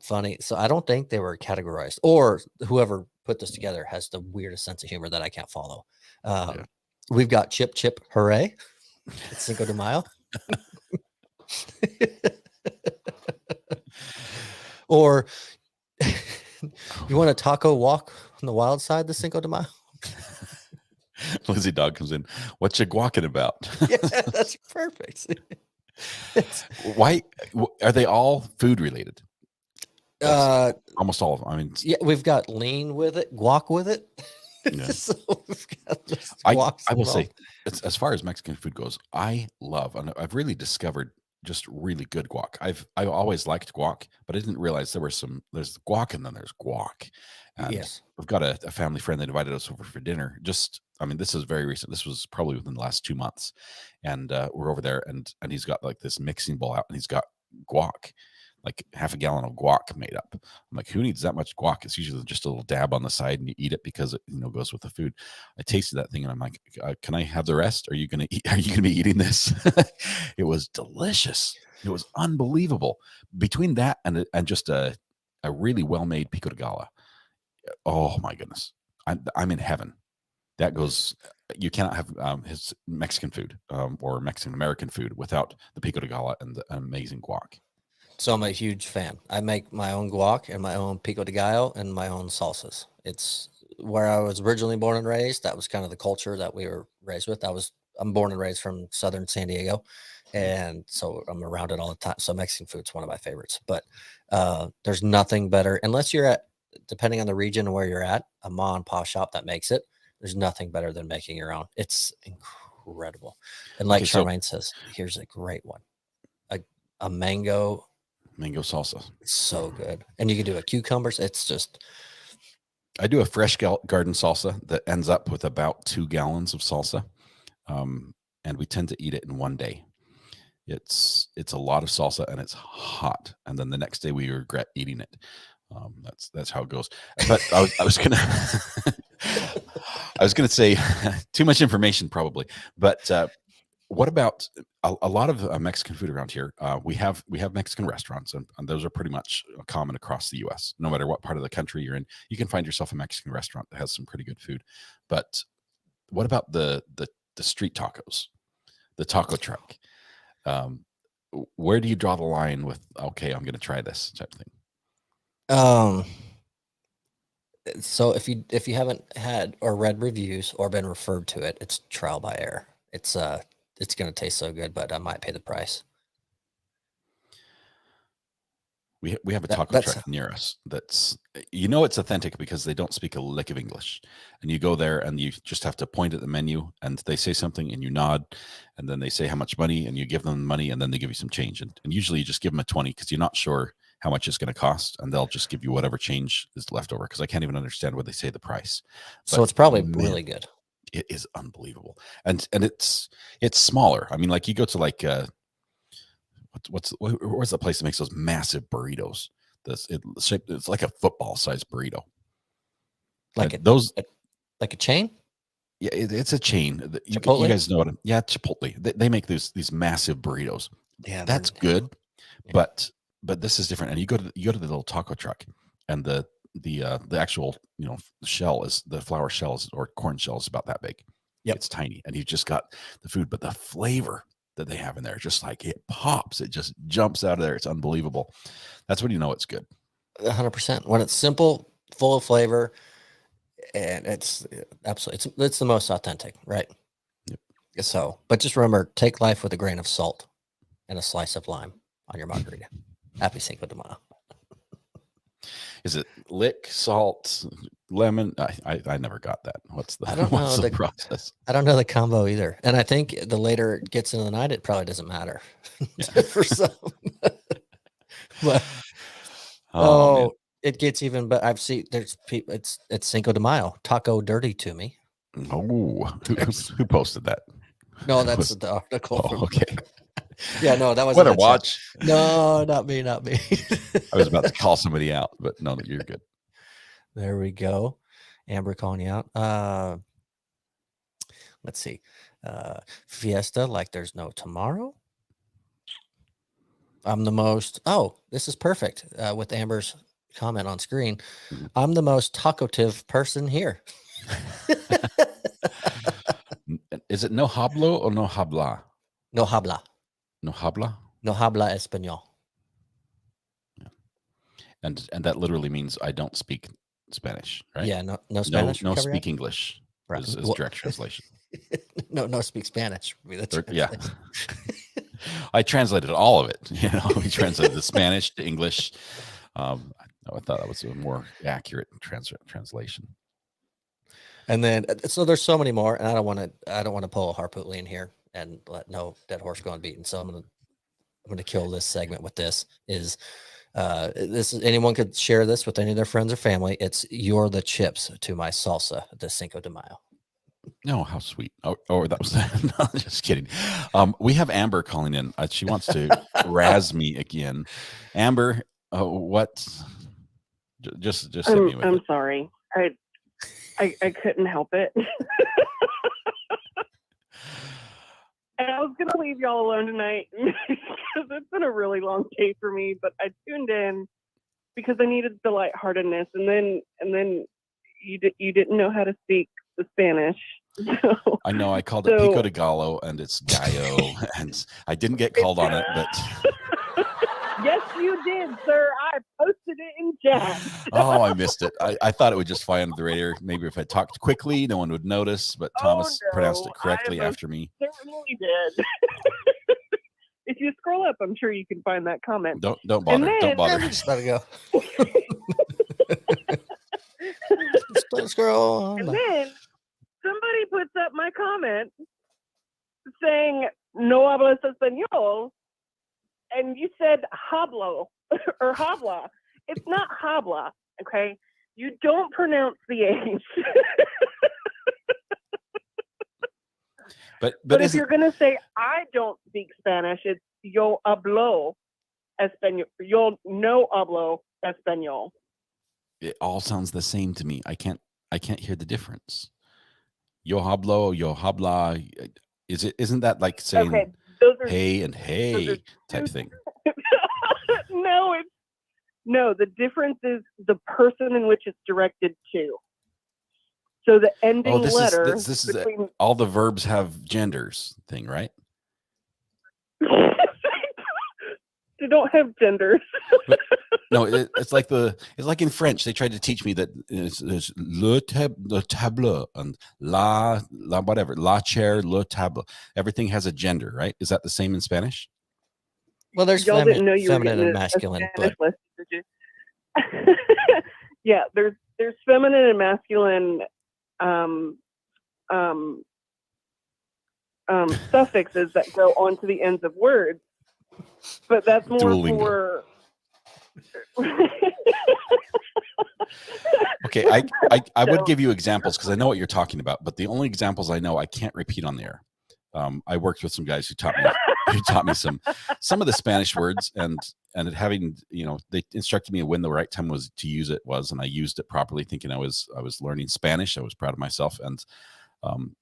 funny. So I don't think they were categorized, or whoever put this together has the weirdest sense of humor that I can't follow. We've got Chip Chip Hooray. It's Cinco de Mayo. Or you want a taco walk on the wild side, the Cinco de Mayo? Lizzie Dog comes in. What you guacking about? Yeah, that's perfect. Why are they all food related? Almost all of them. I mean, yeah, we've got lean with it, guac with it. Yeah. So we've got just I guacs will involved. say, as far as Mexican food goes, I love, and I've really discovered just really good guac. I always liked guac, but I didn't realize there's guac and then there's guac. And Yes. we've got a family friend that invited us over for dinner. This is very recent. This was probably within the last 2 months. And we're over there and he's got like this mixing bowl out and he's got guac, like half a gallon of guac made up. I'm like, who needs that much guac? It's usually just a little dab on the side and you eat it because it goes with the food. I tasted that thing and I'm like, can I have the rest? Are you gonna be eating this? It was delicious. It was unbelievable. Between that and just a really well-made pico de gala. Oh my goodness. I'm in heaven. That goes, you cannot have his Mexican food or Mexican American food without the pico de gala and the amazing guac. So I'm a huge fan. I make my own guac and my own pico de gallo and my own salsas. It's where I was originally born and raised. That was kind of the culture that we were raised with. I'm born and raised from Southern San Diego. And so I'm around it all the time. So Mexican food's one of my favorites, but there's nothing better unless you're at, depending on the region and where you're at, a ma and pa shop that makes it. There's nothing better than making your own. It's incredible. And like Charmaine says, here's a great one. A mango salsa. So good. And you can do a cucumbers. It's just, I do a fresh garden salsa that ends up with about 2 gallons of salsa. And we tend to eat it in one day. It's a lot of salsa and it's hot. And then the next day we regret eating it. That's how it goes. But I was gonna say too much information probably. But what about a lot of Mexican food around here? We have Mexican restaurants, and those are pretty much common across the U.S. No matter what part of the country you're in, you can find yourself a Mexican restaurant that has some pretty good food. But what about the street tacos, the taco truck? Where do you draw the line with, okay, I'm going to try this type of thing? So if you haven't had or read reviews or been referred to it, it's trial by error. It's gonna taste so good, but I might pay the price. We have a That, taco that's truck near us that's it's authentic because they don't speak a lick of English. And you go there and you just have to point at the menu and they say something and you nod and then they say how much money and you give them money and then they give you some change. And usually you just give them a 20 because you're not sure how much it's going to cost and they'll just give you whatever change is left over because I can't even understand what they say the price. so But it's probably man, really good. it is unbelievable. And it's smaller. I mean, like you go to like where's the place that makes those massive burritos? It's like a football sized burrito. Like Those, like a chain? yeah, it's a chain. You Chipotle? guys know what? Yeah, Chipotle. They make these massive burritos. Yeah, That's good, yeah. but this is different. And you go to the little taco truck, and the actual shell is the flour shells or corn shell is about that big. Yep. It's tiny, and you just got the food, but the flavor that they have in there, just like it pops, it just jumps out of there. It's unbelievable. That's when you know it's good. 100%. When it's simple, full of flavor, and it's absolutely it's the most authentic, right? Yep. So, but just remember, take life with a grain of salt and a slice of lime on your margarita. Happy Cinco de Mayo. Is it lick, salt, lemon? I never got that. What's the I don't know the process? I don't know the combo either. And I think the later it gets into the night, it probably doesn't matter for some. But Man. it gets even. But I've seen there's people. It's Cinco de Mayo. Taco dirty to me. Oh, who posted that? No, that's the article. Oh, okay. Yeah, no, that was Better watch. No, not me, not me. I was about to call somebody out, but no, you're good. There we go. Amber calling you out. Let's see. Fiesta like there's no tomorrow. I'm the most. Oh, this is perfect. With Amber's comment on screen, I'm the most tacotive person here. Is it no hablo or no habla? No habla. No habla. No habla español. Yeah. And that literally means I don't speak Spanish, right? Yeah, no Spanish. No speak English. Right. Is direct translation. no speak Spanish. Yeah. I translated all of it. We translated the Spanish to English. I thought that was a more accurate translation. And then, so there's so many more, and I don't want to pull a Harpootli in here and let no dead horse go unbeaten. So I'm gonna kill this segment with this. Anyone could share this with any of their friends or family. It's you're the chips to my salsa de Cinco de Mayo. No, how sweet. Oh, that was no, just kidding. We have Amber calling in. She wants to razz me again. Amber, what? Just hit me with I'm it. sorry. I couldn't help it. And I was going to leave y'all alone tonight because it's been a really long day for me, but I tuned in because I needed the lightheartedness. And then you didn't know how to speak the Spanish. So, I know I called it Pico de Gallo and it's Gallo and I didn't get called on it, but yes, you did, sir. I posted it in chat. Oh, I missed it. I thought it would just fly under the radar. Maybe if I talked quickly, no one would notice, but Thomas pronounced it correctly after me. Certainly did. If you scroll up, I'm sure you can find that comment. Don't bother. Don't bother. Just let it go. Scroll. And then somebody puts up my comment saying no hablas español, and you said hablo or habla. It's not habla, okay? You don't pronounce the A's. But if you're gonna say I don't speak Spanish, it's yo hablo español. Yo no hablo español. It all sounds the same to me. I can't hear the difference. Yo habla. Isn't that like saying hey and hey type thing? No, the difference is the person in which it's directed to. So the ending letter. This is all the verbs have genders thing, right? They don't have genders. No, it's like it's like in French. They tried to teach me that it's le table and la whatever, la chair, le table. Everything has a gender, right? Is that the same in Spanish? Well, there's Y'all didn't know you were feminine getting and a masculine, Spanish but lesson, did you? Yeah, there's feminine and masculine um, um, suffixes that go onto the ends of words, but that's more Duolingo. for. Okay, I would So- give you examples because I know what you're talking about, but the only examples I know I can't repeat on the air. I worked with some guys who taught me some of the Spanish words, and it having, they instructed me when the right time was to use it was, and I used it properly, thinking I was learning Spanish. I was proud of myself, and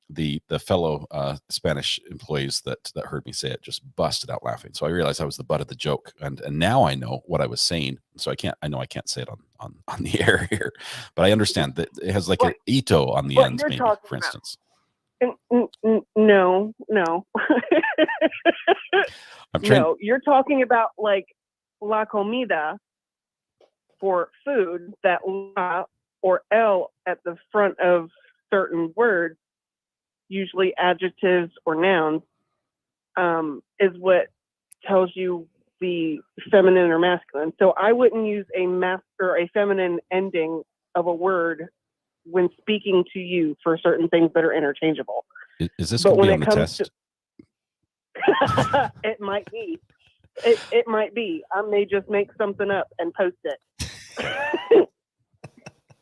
the fellow Spanish employees that heard me say it just busted out laughing. So I realized I was the butt of the joke, and now I know what I was saying. So I know I can't say it on the air here, but I understand that it has like an ito on the what end, you're maybe, talking for about. instance. No. I'm trying. No, you're talking about like la comida for food, that la or el at the front of certain words, usually adjectives or nouns, is what tells you the feminine or masculine. So I wouldn't use a feminine ending of a word when speaking to you for certain things that are interchangeable. Is this But going to be when on it the comes test? it might be. It might be. I may just make something up and post it.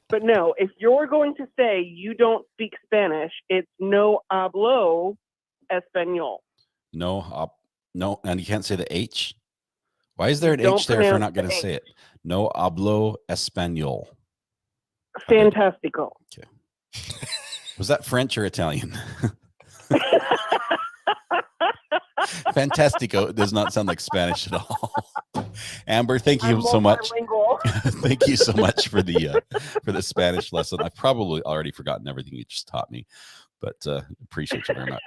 But no, if you're going to say you don't speak Spanish, it's no hablo español. No, and you can't say the H. Why is there an Don't H there if we're pronounce not going to the say it? No hablo español. Fantastico. Okay. Was that French or Italian? Fantastico does not sound like Spanish at all. Amber, thank you I'm so much. multilingual. Thank you so much for the Spanish lesson. I've probably already forgotten everything you just taught me, but appreciate you very much.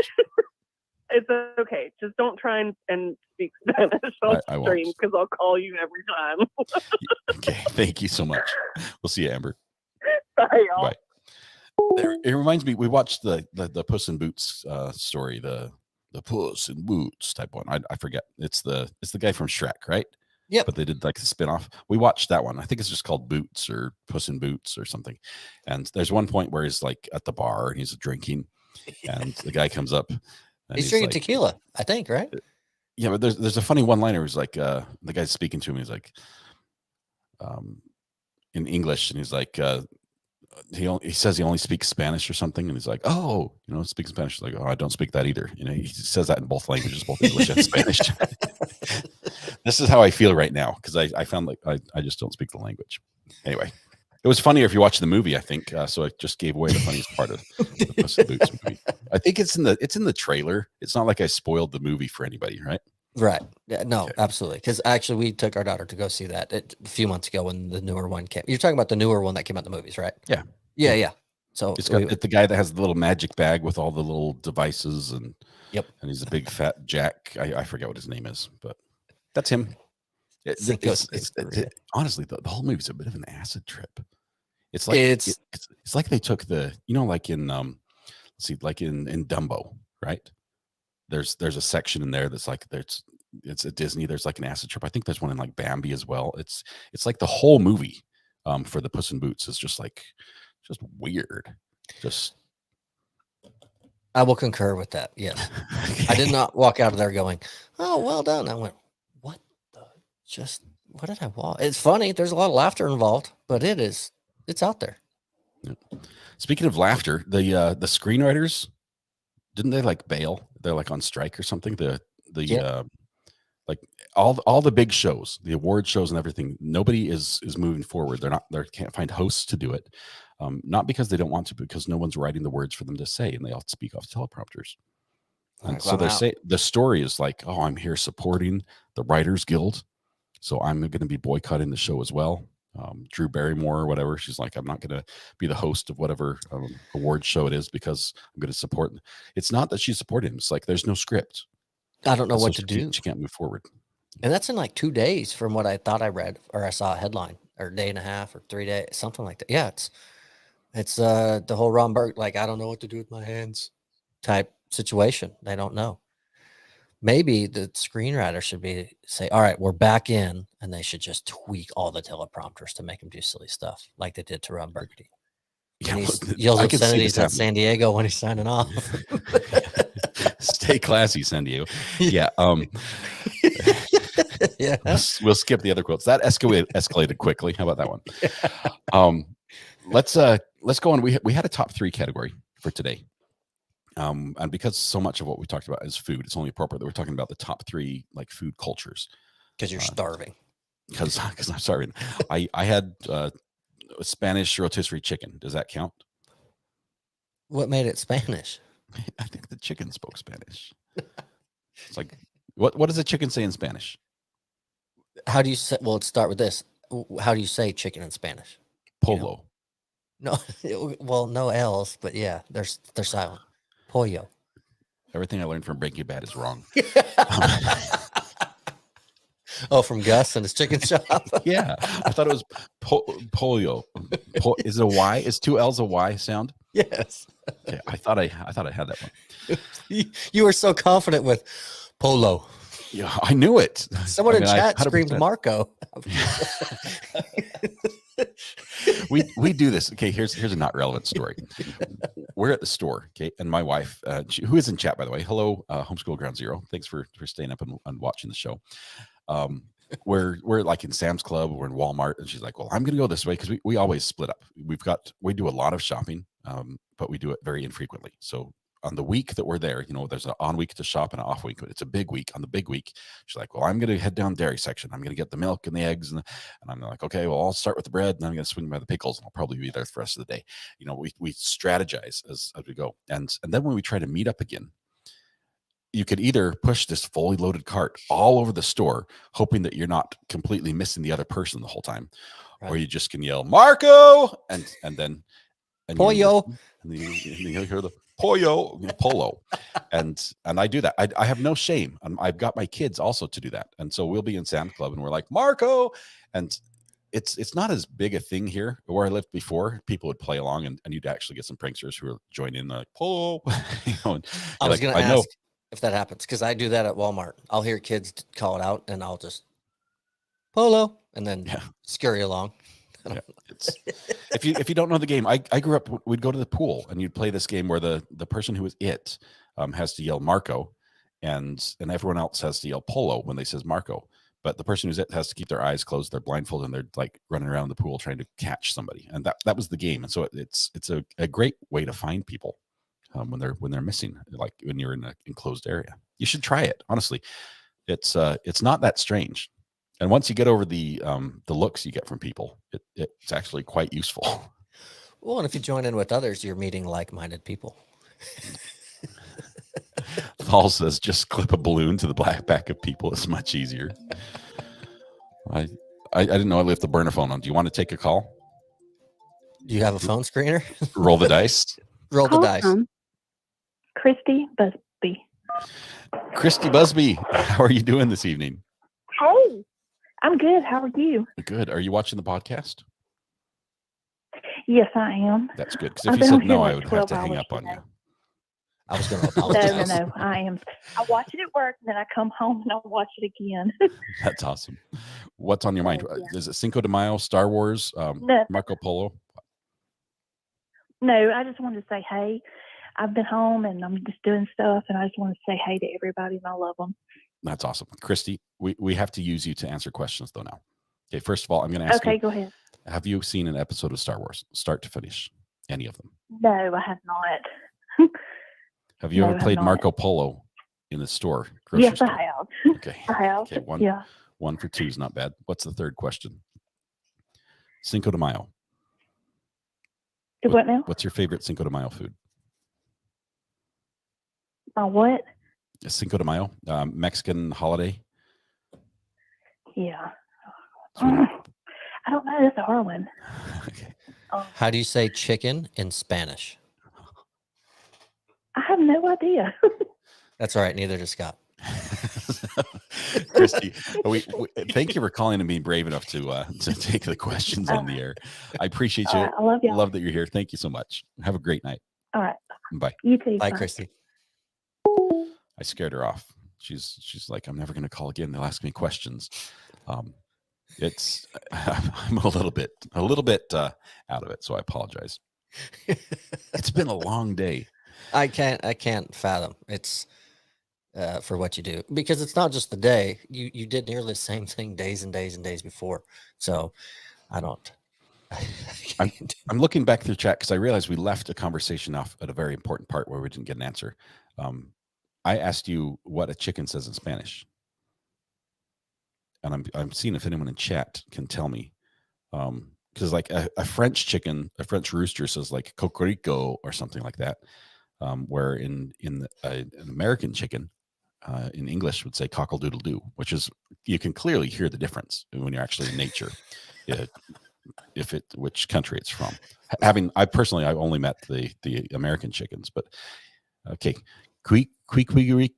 It's okay. Just don't try and speak Spanish on I won't. stream because I'll call you every time. Okay, thank you so much. We'll see you, Amber. Bye, y'all. Bye. It reminds me, we watched the Puss in Boots story, the Puss in Boots type one. I forget. It's the guy from Shrek, right? Yep. But they did like the spinoff. We watched that one. I think it's just called Boots or Puss in Boots or something. And there's one point where he's like at the bar and he's drinking, and the guy comes up. And he's drinking like, tequila, I think, right? Yeah, but there's a funny one-liner. He's like, the guy's speaking to him. He's like, in English, and he's like, he says he only speaks Spanish or something, and he's like, oh, speaks Spanish. He's like, oh, I don't speak that either. He says that in both languages, both English and Spanish. This is how I feel right now because I found like I just don't speak the language. Anyway, it was funnier if you watch the movie, I think. So I just gave away the funniest part of the Puss in Boots movie. I think it's in the trailer. It's not like I spoiled the movie for anybody, right? Right. Yeah, no, Okay. absolutely. Because actually, we took our daughter to go see that a few months ago when the newer one came. You're talking about the newer one that came out in the movies, right? Yeah. Yeah. So It's got the guy that has the little magic bag with all the little devices, and Yep. and he's a big fat Jack. I forget what his name is, but that's him. Honestly, the whole movie's a bit of an acid trip. It's like it's like they took like in let's see, like in Dumbo, right? There's a section in there that's like it's at Disney. There's like an acid trip. I think there's one in like Bambi as well. It's like the whole movie for the Puss in Boots is just weird. I will concur with that. Yes. I did not walk out of there going, oh, well done. I went, what did I watch? It's funny. There's a lot of laughter involved, but it's out there. Yep. Speaking of laughter, the screenwriters, didn't they like bail? They're like on strike or something. Like all the big shows, the award shows and everything, nobody is moving forward. They can't find hosts to do it. Not because they don't want to, because no one's writing the words for them to say, and they all speak off teleprompters. And so the story is like, oh, I'm here supporting the Writers Guild, so I'm going to be boycotting the show as well. Drew Barrymore or whatever, she's like, I'm not going to be the host of whatever award show it is because I'm going to support. It's not that she's supporting him. It's like there's no script. I don't know what to do. She can't move forward. And that's in like 2 days from what I thought I read or I saw a headline, or a day and a half or 3 days, something like that. Yeah, it's the whole Ron Burke, like, I don't know what to do with my hands type situation. They don't know. Maybe the screenwriter should say, all right, we're back in, and they should just tweak all the teleprompters to make them do silly stuff like they did to Ron Burgundy. Yeah, And he look, yells I can see obscenities this at happening. San Diego when he's signing off. Stay classy, San Diego. Yeah. Yeah. We'll skip the other quotes. That escalated quickly. How about that one? Let's go on. We had a top 3 category for today. And because so much of what we talked about is food, it's only appropriate that we're talking about the top 3 like food cultures. Because you're starving. Because I'm sorry. I had Spanish rotisserie chicken. Does that count? What made it Spanish? I think the chicken spoke Spanish. It's like, what does a chicken say in Spanish? How do you say? Well, let's start with this. How do you say chicken in Spanish? Polo. No, well, no L's, but yeah, they're silent. Pollo. Everything I learned from Breaking Bad is wrong. Oh, from Gus and his chicken shop. Yeah, I thought it was pollo. Is it a Y? Is 2 L's a Y sound? Yes. Okay, I thought I had that one. You were so confident with polo. Yeah, I knew it. Someone I mean, in I chat 100%. screamed Marco. we do this. Okay, here's a not relevant story. We're at the store, okay, and my wife, who is in chat, by the way. Hello, Homeschool Ground Zero. Thanks for staying up and watching the show. We're like in Sam's Club, we're in Walmart, and she's like, well, I'm gonna go this way, because we always split up. We do a lot of shopping, but we do it very infrequently. So on the week that we're there, there's an on week to shop and an off week. It's a big week. On the big week, she's like, well, I'm gonna head down dairy section. I'm gonna get the milk and the eggs, and I'm like, okay, well, I'll start with the bread, and I'm gonna swing by the pickles, and I'll probably be there for the rest of the day. We strategize as we go, and then when we try to meet up again, you could either push this fully loaded cart all over the store, hoping that you're not completely missing the other person the whole time, right, or you just can yell Marco, and then pollo, and then you hear the polo, and I do that. I have no shame. I've got my kids also to do that, and so we'll be in Sam's Club and we're like Marco, and it's not as big a thing here where I lived before. People would play along, and you'd actually get some pranksters who are joining in, like polo. And I was going to ask if that happens, because I do that at Walmart. I'll hear kids call it out, and I'll just polo, and then scurry along. Yeah, if you don't know the game, I grew up, we'd go to the pool and you'd play this game where the person who is has to yell Marco, and everyone else has to yell polo when they says Marco, but the person who's it has to keep their eyes closed, they're blindfolded, and they're like running around the pool trying to catch somebody, and that was the game. And so it's a great way to find people when they're missing, like when you're in an enclosed area. You should try it, honestly. It's not that strange. And once you get over the looks you get from people, it's actually quite useful. Well, and if you join in with others, you're meeting like-minded people. Paul says, just clip a balloon to the back of people. It's much easier. I didn't know I left the burner phone on. Do you want to take a call? Do you have a phone screener? Roll the dice. Roll the dice. Christy Busby. Christy Busby, how are you doing this evening? Hey, I'm good. How are you? Good. Are you watching the podcast? Yes, I am. That's good. Because if you said no, I would have to hang up on you. I was going to apologize. No, I am. I watch it at work, and then I come home and I watch it again. That's awesome. What's on your mind? Yeah. Is it Cinco de Mayo, Star Wars, no. Marco Polo? No, I just wanted to say, hey, I've been home and I'm just doing stuff, and I just want to say hey to everybody, and I love them. That's awesome. Christy, we have to use you to answer questions, though, now. Okay, first of all, I'm going to ask you. Okay, go ahead. Have you seen an episode of Star Wars, start to finish? Any of them? No, I have not. Have you ever played Marco Polo in the store? Yes, store? I have. Okay. I have. Okay, one for two is not bad. What's the third question? Cinco de Mayo. What now? What's your favorite Cinco de Mayo food? What? Cinco de Mayo, Mexican holiday. Yeah. I don't know. That's a hard one. Okay. How do you say chicken in Spanish? I have no idea. That's all right. Neither does Scott. Christy, thank you for calling and being brave enough to take the questions on the air. I appreciate All you. right, I love y'all. Love that you're here. Thank you so much. Have a great night. All right. Bye. You too. Bye, Christy. I scared her off. She's like, I'm never going to call again. They'll ask me questions. It's I'm a little bit out of it, so I apologize. It's been a long day. I can't fathom it's for what you do, because it's not just the day. You did nearly the same thing days and days and days before. So I don't. I'm looking back through chat because I realized we left a conversation off at a very important part where we didn't get an answer. I asked you what a chicken says in Spanish, and I'm seeing if anyone in chat can tell me. Because like a French chicken, a French rooster says like cocorico or something like that. Where in an American chicken, in English would say cockle-doodle-doo, which is, you can clearly hear the difference when you're actually in nature, which country it's from. I personally only met the American chickens, but okay. DMB,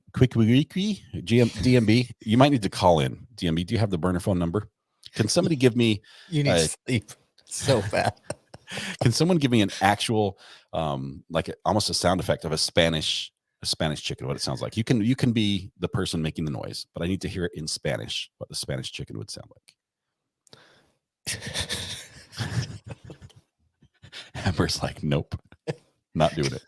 you might need to call in. DMB, do you have the burner phone number? Can somebody give me? You need to sleep so bad. Can someone give me an actual, like almost a sound effect of a Spanish chicken? What it sounds like. You can be the person making the noise, but I need to hear it in Spanish. What the Spanish chicken would sound like. Amber's like, nope, not doing it.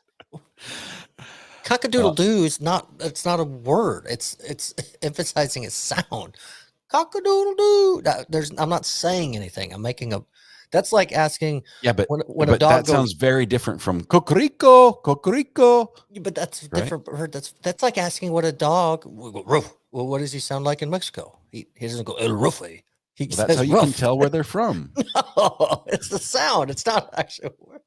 Cock-a-doodle-doo is not. It's not a word. It's emphasizing a sound. Cock-a-doodle-doo. I'm not saying anything. I'm making a. That's like asking. Yeah, but when a dog that sounds very different from cocorico. But that's Right? different. That's like asking what a dog. Well, what does he sound like in Mexico? He doesn't go el rufe. He Well, says that's how you can ruff. tell where they're from. No, it's the sound. It's not actually a word.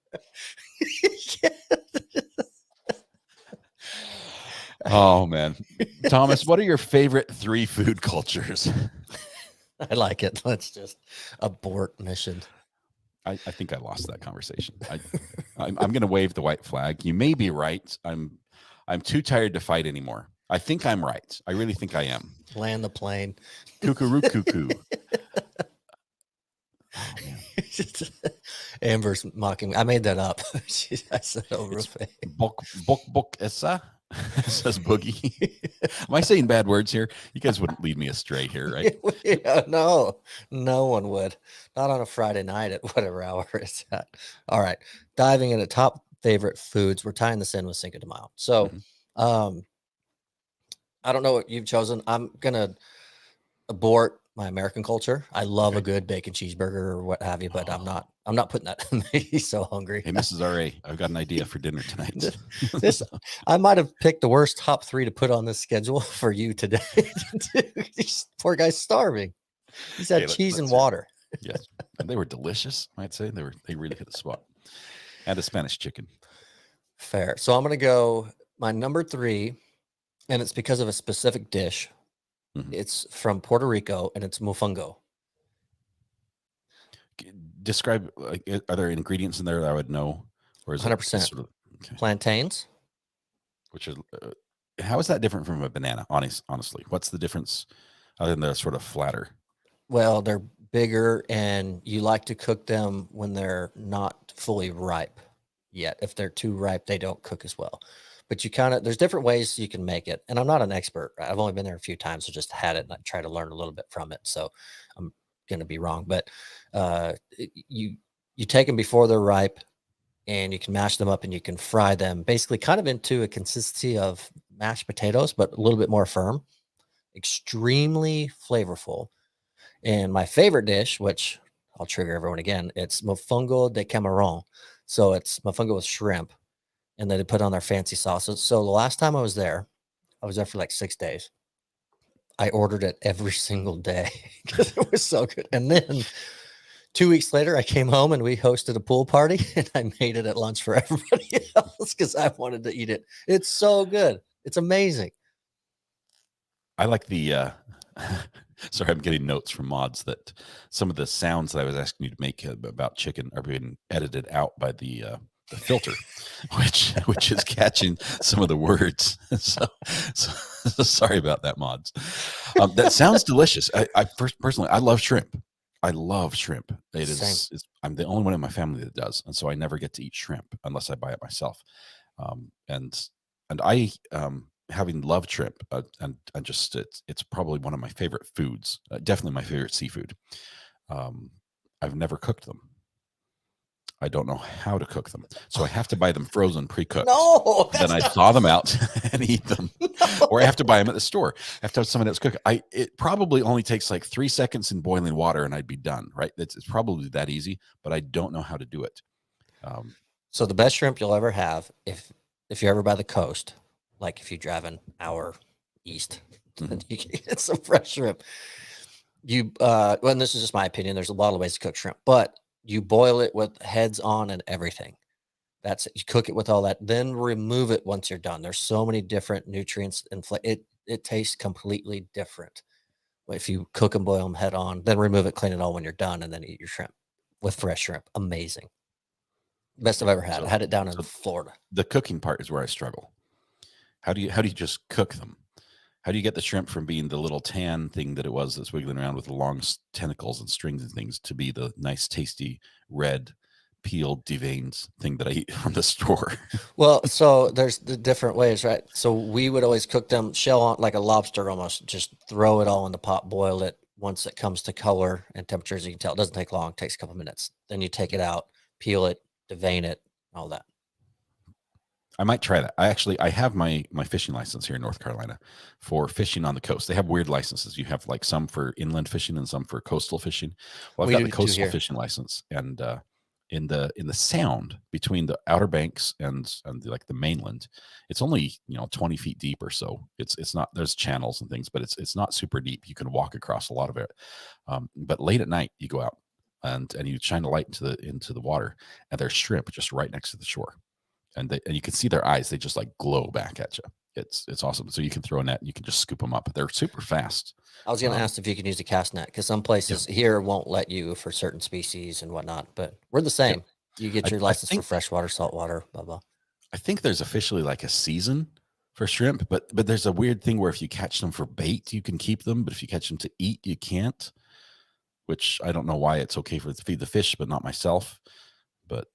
Oh man, Thomas, what are your favorite 3 food cultures? I like it. Let's just abort mission. I think I lost that conversation. I'm going to wave the white flag. You may be right. I'm too tired to fight anymore. I think I'm right. I really think I am. Land the plane. Cuckoo cuckoo. Oh, man. Amber's mocking me. I made that up. I said over. Bok esa, says Boogie. Am I saying bad words here? You guys wouldn't lead me astray here, right? Yeah, no one would. Not on a Friday night at whatever hour it's at. All right. Diving into top favorite foods. We're tying this in with Cinco de Mayo. So I don't know what you've chosen. I'm gonna abort my American culture. I love a good bacon cheeseburger or what have you, but I'm not putting that in there. He's so hungry. Hey, Mrs. RA, I've got an idea for dinner tonight. I might have picked the worst top 3 to put on this schedule for you today. This poor guy's starving. He's had cheese and water. Yes, and they were delicious. I'd say they really hit the spot. And a Spanish chicken. Fair. So I'm gonna go my number 3, and it's because of a specific dish. It's from Puerto Rico, and it's mofongo. Describe, like, are there ingredients in there that I would know, or is 100%. it sort of, okay. Plantains. Which is how is that different from a banana? Honestly, what's the difference other than they're sort of flatter? Well, they're bigger, and you like to cook them when they're not fully ripe yet. If they're too ripe, they don't cook as well. But there's different ways you can make it. And I'm not an expert. I've only been there a few times, so just had it and I try to learn a little bit from it. So I'm going to be wrong, but you take them before they're ripe, and you can mash them up and you can fry them basically kind of into a consistency of mashed potatoes, but a little bit more firm, extremely flavorful. And my favorite dish, which I'll trigger everyone again, it's mofongo de camarón. So it's mofongo with shrimp, and then they put on their fancy sauces. So the last time I was there for like 6 days. I ordered it every single day because it was so good. And then 2 weeks later, I came home and we hosted a pool party, and I made it at lunch for everybody else because I wanted to eat it. It's so good. It's amazing. I like the sorry, I'm getting notes from mods that some of the sounds that I was asking you to make about chicken are being edited out by the filter. which is catching some of the words. So sorry about that, mods. That sounds delicious. I personally, I love shrimp. I love shrimp. It Same. is. I'm the only one in my family that does, and so I never get to eat shrimp unless I buy it myself. And I having loved shrimp, and just it's probably one of my favorite foods. Definitely my favorite seafood. I've never cooked them. I don't know how to cook them, so I have to buy them frozen, pre-cooked. No, Then I thaw them out and eat them, or I have to buy them at the store. I have to have someone else cook. It probably only takes like 3 seconds in boiling water, and I'd be done. Right? It's probably that easy, but I don't know how to do it. So the best shrimp you'll ever have, if you're ever by the coast, like if you drive an hour east, then you can get some fresh shrimp. You well, and this is just my opinion. There's a lot of ways to cook shrimp, but you boil it with heads on and everything. That's it. You cook it with all that, then remove it once you're done. There's so many different nutrients and it tastes completely different if you cook and boil them head on. Then remove it, clean it all when you're done, and then eat your shrimp with fresh shrimp. Amazing. Best I've ever had. So- I had it down in so Florida. The cooking part is where I struggle. How do you just cook them? How do you get the shrimp from being the little tan thing that it was that's wiggling around with the long tentacles and strings and things to be the nice, tasty, red, peeled, deveined thing that I eat from the store? Well, so there's the different ways, right? So we would always cook them shell on like a lobster almost. Just throw it all in the pot, boil it. Once it comes to color and temperature, as you can tell, it doesn't take long. It takes a couple minutes. Then you take it out, peel it, devein it, all that. I might try that. I have my fishing license here in North Carolina for fishing on the coast. They have weird licenses. You have like some for inland fishing and some for coastal fishing. Well, I've We got do the too coastal here. fishing license, and in the sound between the Outer Banks and like the mainland, it's only 20 feet deep or so. It's not, there's channels and things, but it's not super deep. You can walk across a lot of it. But late at night, you go out and you shine a light into the water, and there's shrimp just right next to the shore. And you can see their eyes; they just like glow back at you. It's awesome. So you can throw a net, and you can just scoop them up. They're super fast. I was going to ask if you could use a cast net because some places here won't let you for certain species and whatnot, but we're the same. You get your I license for think- freshwater, saltwater, blah, blah. I think there's officially like a season for shrimp, but there's a weird thing where if you catch them for bait, you can keep them, but if you catch them to eat, you can't. Which I don't know why it's okay for feed the fish, but not myself. But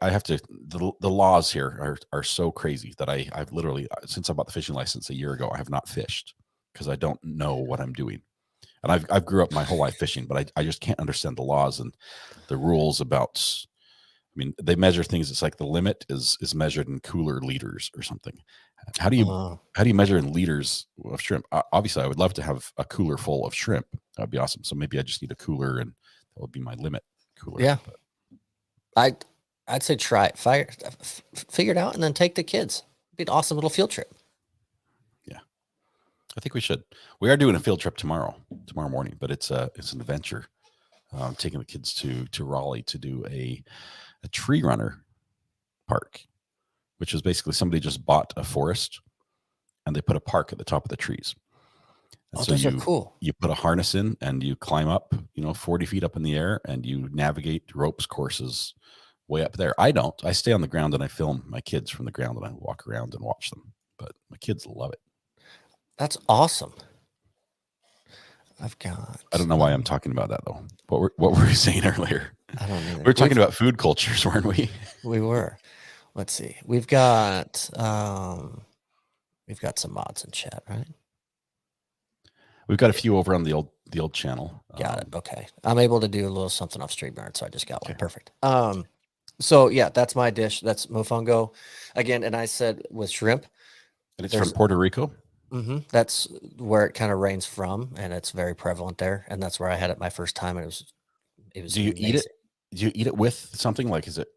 I have to. The laws here are so crazy that I've literally, since I bought the fishing license a year ago, I have not fished because I don't know what I'm doing. And I've grew up my whole life fishing, but I just can't understand the laws and the rules about. I mean, they measure things. It's like the limit is measured in cooler liters or something. How do you measure in liters of shrimp? Obviously, I would love to have a cooler full of shrimp. That would be awesome. So maybe I just need a cooler, and that would be my limit cooler. Yeah. But I'd say try it. Figure it out and then take the kids. It'd be an awesome little field trip. I think we should. We are doing a field trip tomorrow morning, but it's an adventure. Taking the kids to Raleigh to do a tree runner park, which is basically somebody just bought a forest and they put a park at the top of the trees. And Oh, those are cool. You put a harness in and you climb up, 40 feet up in the air, and you navigate ropes courses way up there. I don't. I stay on the ground and I film my kids from the ground and I walk around and watch them. But my kids love it. That's awesome. I don't know why I'm talking about that though. What were we saying earlier? I don't know. We were talking about food cultures, weren't we? We were. Let's see. We've got some mods in chat, right? We've got a few over on the old channel. Got it. Okay. I'm able to do a little something off StreamYard, so I just got one. Okay. Perfect. So yeah, that's my dish. That's mofongo. Again, and I said with shrimp. And it's from Puerto Rico. That's where it kind of rains from, and it's very prevalent there. And that's where I had it my first time, and it was. Do you eat it? amazing. Do you eat it with something like? Is it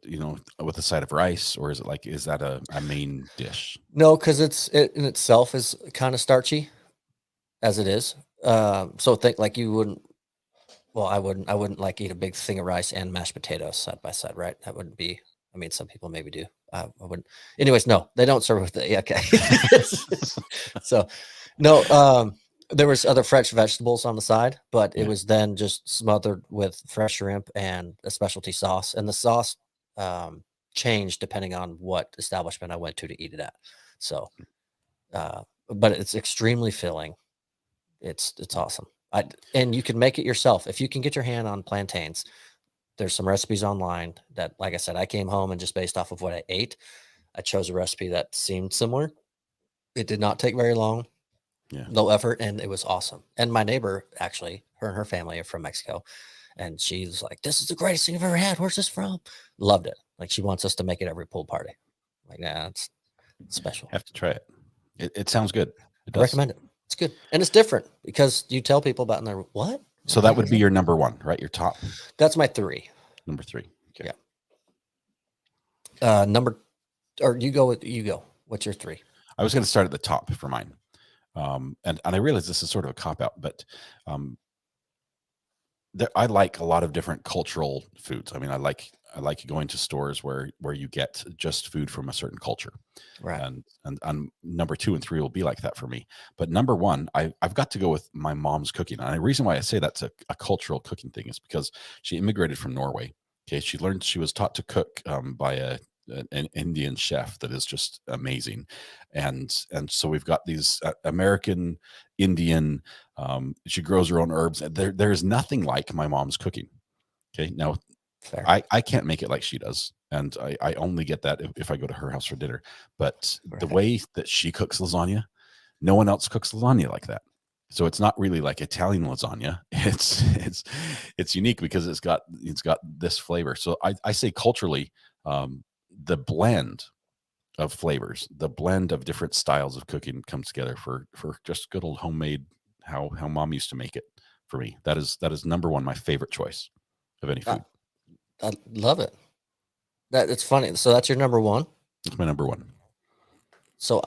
with a side of rice, or is that a main dish? No, because it in itself is kind of starchy, as it is. So think like you wouldn't. Well, I wouldn't like eat a big thing of rice and mashed potatoes side by side, right? That wouldn't be. I mean, some people maybe do. I wouldn't. Anyways, no, they don't serve with it. Yeah, okay. So, no. There was other fresh vegetables on the side, but it was then just smothered with fresh shrimp and a specialty sauce. And the sauce, changed depending on what establishment I went to eat it at. So, but it's extremely filling. It's awesome. And you can make it yourself if you can get your hand on plantains. There's some recipes online that, like I said, I came home and just based off of what I ate, I chose a recipe that seemed similar. It did not take very long. Yeah. No effort, and it was awesome. And my neighbor, actually, her and her family are from Mexico, and she's like, "This is the greatest thing I've ever had. Where's this from?" Loved it. Like she wants us to make it every pool party. Like, nah, it's special. Have to try it. It sounds good. It I does. recommend it. It's good, and it's different because you tell people about it and they're what? So that would be your number one, right? Your top That's my 3. number 3. Okay. Yeah. Or you go. What's your 3? I was going to start at the top for mine. And I realize this is sort of a cop out, but I like a lot of different cultural foods. I mean, I like going to stores where you get just food from a certain culture. Right. And number 2 and 3 will be like that for me. But number 1, I've got to go with my mom's cooking. And the reason why I say that's a cultural cooking thing is because she immigrated from Norway. Okay, she was taught to cook by an Indian chef that is just amazing, and so we've got these American Indian. She grows her own herbs. There is nothing like my mom's cooking. Okay, now Fair. I can't make it like she does, and I only get that if I go to her house for dinner. But the Right. way that she cooks lasagna, no one else cooks lasagna like that. So it's not really like Italian lasagna. It's unique because it's got this flavor. So I say culturally, the blend of flavors, the blend of different styles of cooking comes together for just good old homemade how mom used to make it for me. That is number 1, my favorite choice of any food. I love it. It's funny. So that's your number 1. It's my number 1. So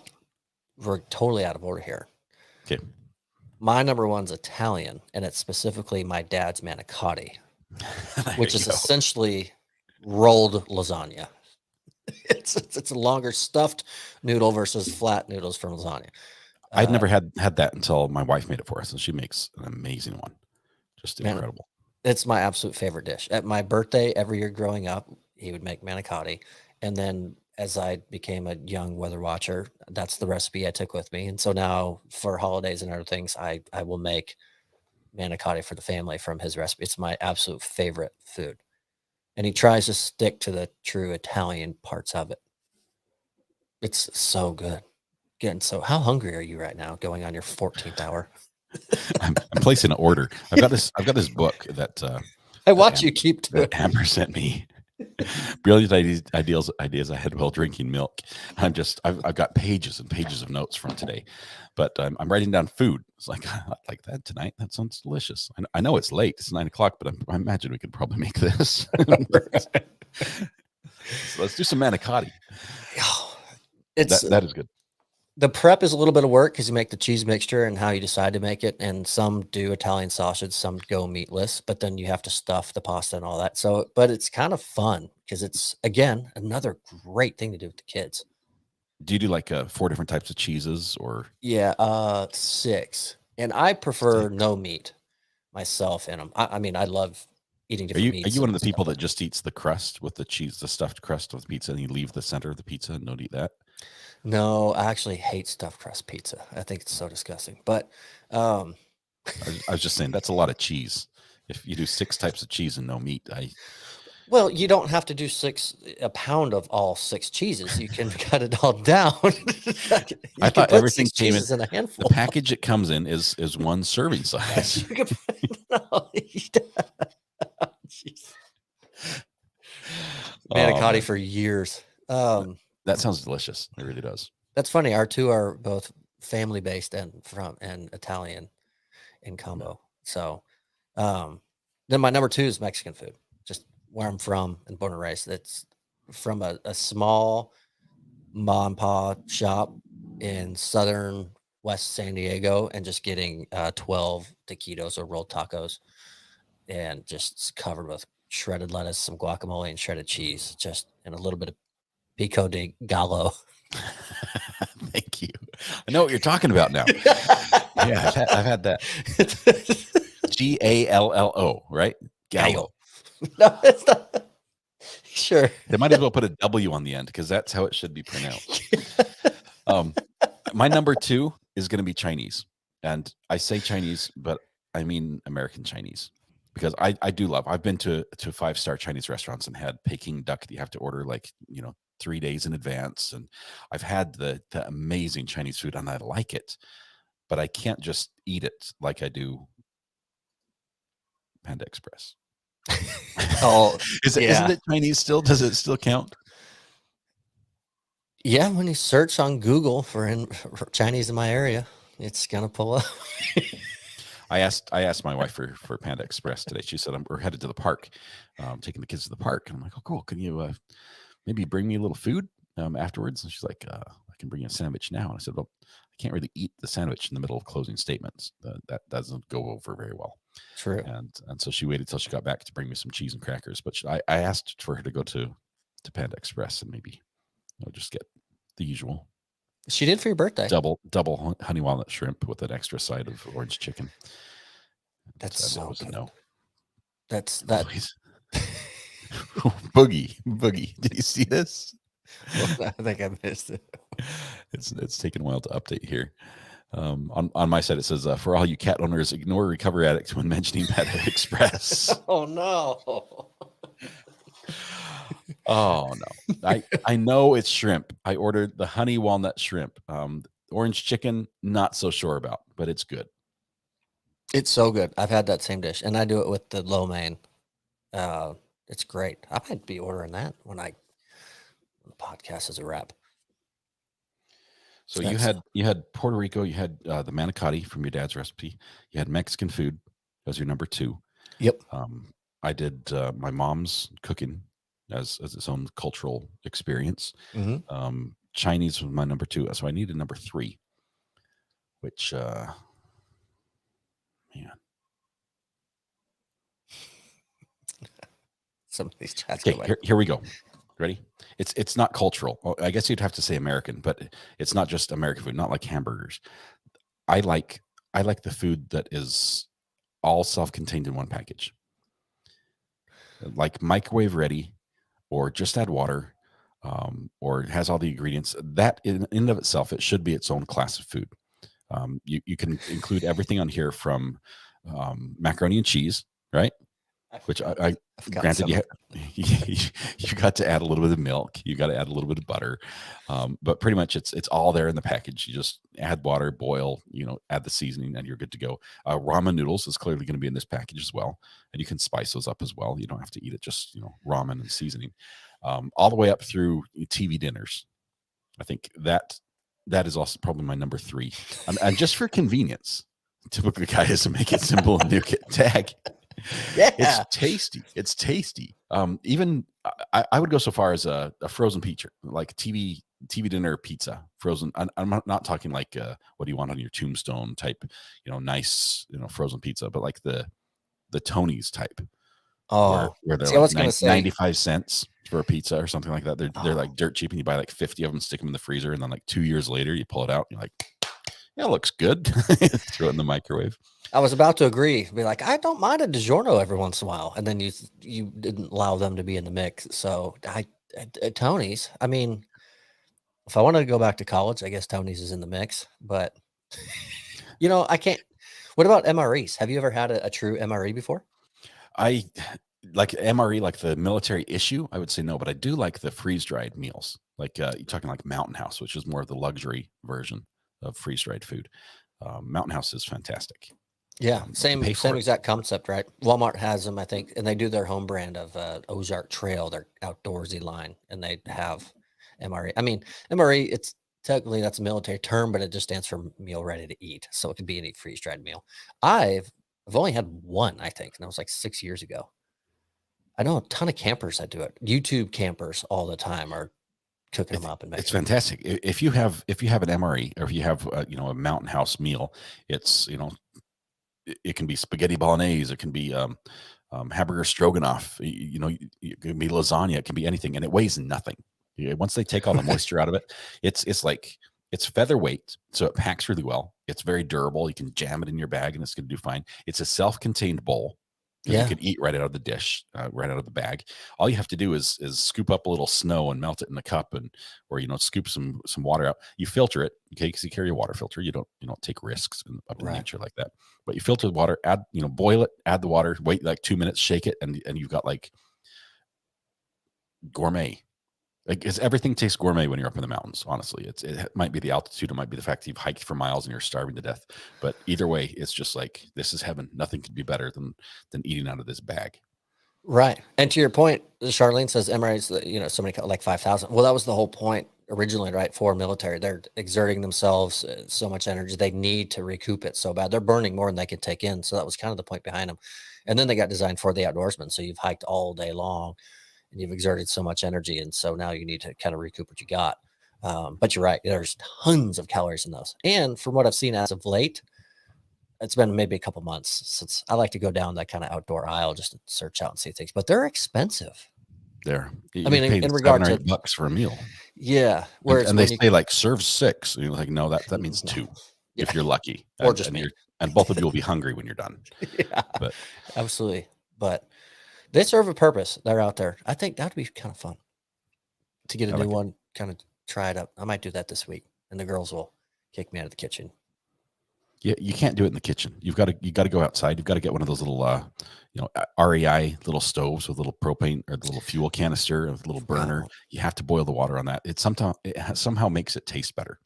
we're totally out of order here. Okay. My number 1's Italian, and it's specifically my dad's manicotti, which is essentially rolled lasagna. It's a longer stuffed noodle versus flat noodles from lasagna. I'd never had that until my wife made it for us, and she makes an amazing one. Just Man, incredible. It's my absolute favorite dish. At my birthday every year growing up, he would make manicotti, and then as I became a young weather watcher, that's the recipe I took with me. And so now for holidays and other things, I will make manicotti for the family from his recipe. It's my absolute favorite food. And he tries to stick to the true Italian parts of it. It's so good. Again, so how hungry are you right now going on your 14th hour? I'm placing an order. I've got this book that I watch you keep to that it. Amber sent me. Brilliant ideas I had while drinking milk. I've got pages and pages of notes from today, but I'm writing down food. It's like, I like that tonight. That sounds delicious. I know it's late. It's 9:00, but I imagine we could probably make this. So let's do some manicotti. That is good. The prep is a little bit of work because you make the cheese mixture and how you decide to make it. And some do Italian sausage, some go meatless, but then you have to stuff the pasta and all that. So, but it's kind of fun because it's, again, another great thing to do with the kids. Do you do like 4 different types of cheeses or? Yeah, 6. And I prefer no meat myself in them. I mean, I love eating different meats. Are you one of the and people stuff. that just eats the crust with the cheese, the stuffed crust with pizza, and you leave the center of the pizza and don't eat that? No, I actually hate stuffed crust pizza. I think it's so disgusting. But I was just saying that's a lot of cheese. If you do 6 types of cheese and no meat, well, you don't have to do a pound of all 6 cheeses. You can cut it all down. I thought everything came in a handful. the package it comes in is 1 serving size. You can no, Jeez. Manicotti for years. That sounds delicious. It really does. That's funny. Our 2 are both family based and Italian in combo. So then my number 2 is Mexican food. Just where I'm from and born and raised. It's from a small mom and pop shop in southern West San Diego, and just getting 12 taquitos or rolled tacos, and just covered with shredded lettuce, some guacamole, and shredded cheese, just and a little bit of pico de gallo. Thank you. I know what you're talking about now. Yeah, I've had that. GALLO, right? Gallo. No, it's not. Sure. They might as well put a W on the end because that's how it should be pronounced. My number 2 is going to be Chinese. And I say Chinese, but I mean American Chinese. Because I do love, I've been to 5-star Chinese restaurants and had Peking duck that you have to order 3 days in advance. And I've had the amazing Chinese food and I like it, but I can't just eat it like I do Panda Express. Oh, Isn't it Chinese still? Does it still count? yeah. When you search on Google for Chinese in my area, it's gonna pull up. I asked my wife for Panda Express today. She said we're headed to the park, taking the kids to the park. And I'm like, oh, cool. Can you maybe bring me a little food afterwards? And she's like, I can bring you a sandwich now. And I said, well, I can't really eat the sandwich in the middle of closing statements. That doesn't go over very well. True. And so she waited till she got back to bring me some cheese and crackers. But I asked for her to go to Panda Express and maybe just get the usual. She did for your birthday. Double honey walnut shrimp with an extra side of orange chicken. That's that so was good. a no. That's that. Boogie. Did you see this? I think I missed it. It's taken a while to update here. On my side, it says, for all you cat owners, ignore recovery addicts when mentioning Panda Express. Oh no. Oh no. I know it's shrimp. I ordered the honey walnut shrimp. Orange chicken, not so sure about, but it's good. It's so good. I've had that same dish, and I do it with the lo mein. It's great. I might be ordering that when the podcast is a wrap. So you had Puerto Rico, you had the manicotti from your dad's recipe, you had Mexican food as your number 2. Yep. I did my mom's cooking as its own cultural experience. Mm-hmm. Chinese was my number 2, so I needed number 3, which man. Some of these chats. Okay, here we go. Ready? It's not cultural. Well, I guess you'd have to say American, but it's not just American food. Not like hamburgers. I like the food that is all self-contained in one package, like microwave ready, or just add water, or it has all the ingredients. That in and of itself, it should be its own class of food. You can include everything on here from macaroni and cheese, right? Which I granted you got to add a little bit of milk, you got to add a little bit of butter, but pretty much it's all there in the package. You just add water, boil, add the seasoning, and you're good to go. Ramen noodles is clearly going to be in this package as well, and you can spice those up as well. You don't have to eat it just ramen and seasoning, all the way up through TV dinners. I think that is also probably my number 3, and just for convenience, typically the guy has to make it simple and nuke it tag. Yeah, it's tasty. Even I would go so far as a frozen pizza, like TV dinner pizza, frozen. I'm not talking like what do you want on your tombstone type, nice frozen pizza, but like the Tony's type. Oh, where they're see, I was like gonna say 95 cents for a pizza or something like that. They're like dirt cheap, and you buy like 50 of them, stick them in the freezer, and then like 2 years later you pull it out, and you're like, yeah, it looks good. Throw it in the microwave. I was about to agree. Be like, I don't mind a DiGiorno every once in a while, and then you didn't allow them to be in the mix. So at Tony's, I mean, if I wanted to go back to college, I guess Tony's is in the mix. But I can't. What about MREs? Have you ever had a true MRE before? I like MRE, like the military issue. I would say no, but I do like the freeze dried meals. Like you're talking like Mountain House, which is more of the luxury version of freeze dried food. Mountain House is fantastic. Yeah, same exact concept, right? Walmart has them, I think, and they do their home brand of Ozark Trail, their outdoorsy line, and they have MRE. I mean, MRE, it's technically that's a military term, but it just stands for meal ready to eat, so it could be any freeze dried meal. I've only had one, I think, and that was like 6 years ago. I know a ton of campers that do it. YouTube campers all the time are cooking them up and making. It's fantastic. If you have an MRE, or if you have a Mountain House meal, it's it can be spaghetti bolognese, it can be hamburger stroganoff, it can be lasagna, it can be anything, and it weighs nothing. Once they take all the moisture out of it, it's like it's featherweight, so it packs really well. It's very durable. You can jam it in your bag, and it's going to do fine. It's a self-contained bowl, You could eat right out of the dish, right out of the bag. All you have to do is scoop up a little snow and melt it in a cup, or scoop some water out. You filter it, okay, because you carry a water filter. You don't take risks up in nature like that. But you filter the water, add boil it, add the water, wait like 2 minutes, shake it, and you've got like gourmet. Like, everything tastes gourmet when you're up in the mountains. Honestly, it might be the altitude, it might be the fact that you've hiked for miles and you're starving to death. But either way, it's just like, this is heaven. Nothing could be better than eating out of this bag. Right. And to your point, Charlene says MRAs, so many, like 5,000. Well, that was the whole point originally, right? For military, they're exerting themselves so much energy. They need to recoup it so bad. They're burning more than they can take in. So that was kind of the point behind them. And then they got designed for the outdoorsman. So you've hiked all day long and you've exerted so much energy. And so now you need to kind of recoup what you got. But you're right. There's tons of calories in those. And from what I've seen as of late, it's been maybe a couple months since I like to go down that kind of outdoor aisle just to search out and see things, but they're expensive. I mean, in regard to $7 or $8 for a meal. Yeah. Whereas and they say like serve 6. And you're like, no, that means 2 if you're lucky. Or just me. And both of you will be hungry when you're done. Yeah, but absolutely. But they serve a purpose. They're out there. I think that'd be kind of fun to get a new one, kind of try it up. I might do that this week, and the girls will kick me out of the kitchen. Yeah, you can't do it in the kitchen. You got to go outside. You've got to get one of those little, REI little stoves with little propane or the little fuel canister with a little burner. Wow. You have to boil the water on that. It somehow makes it taste better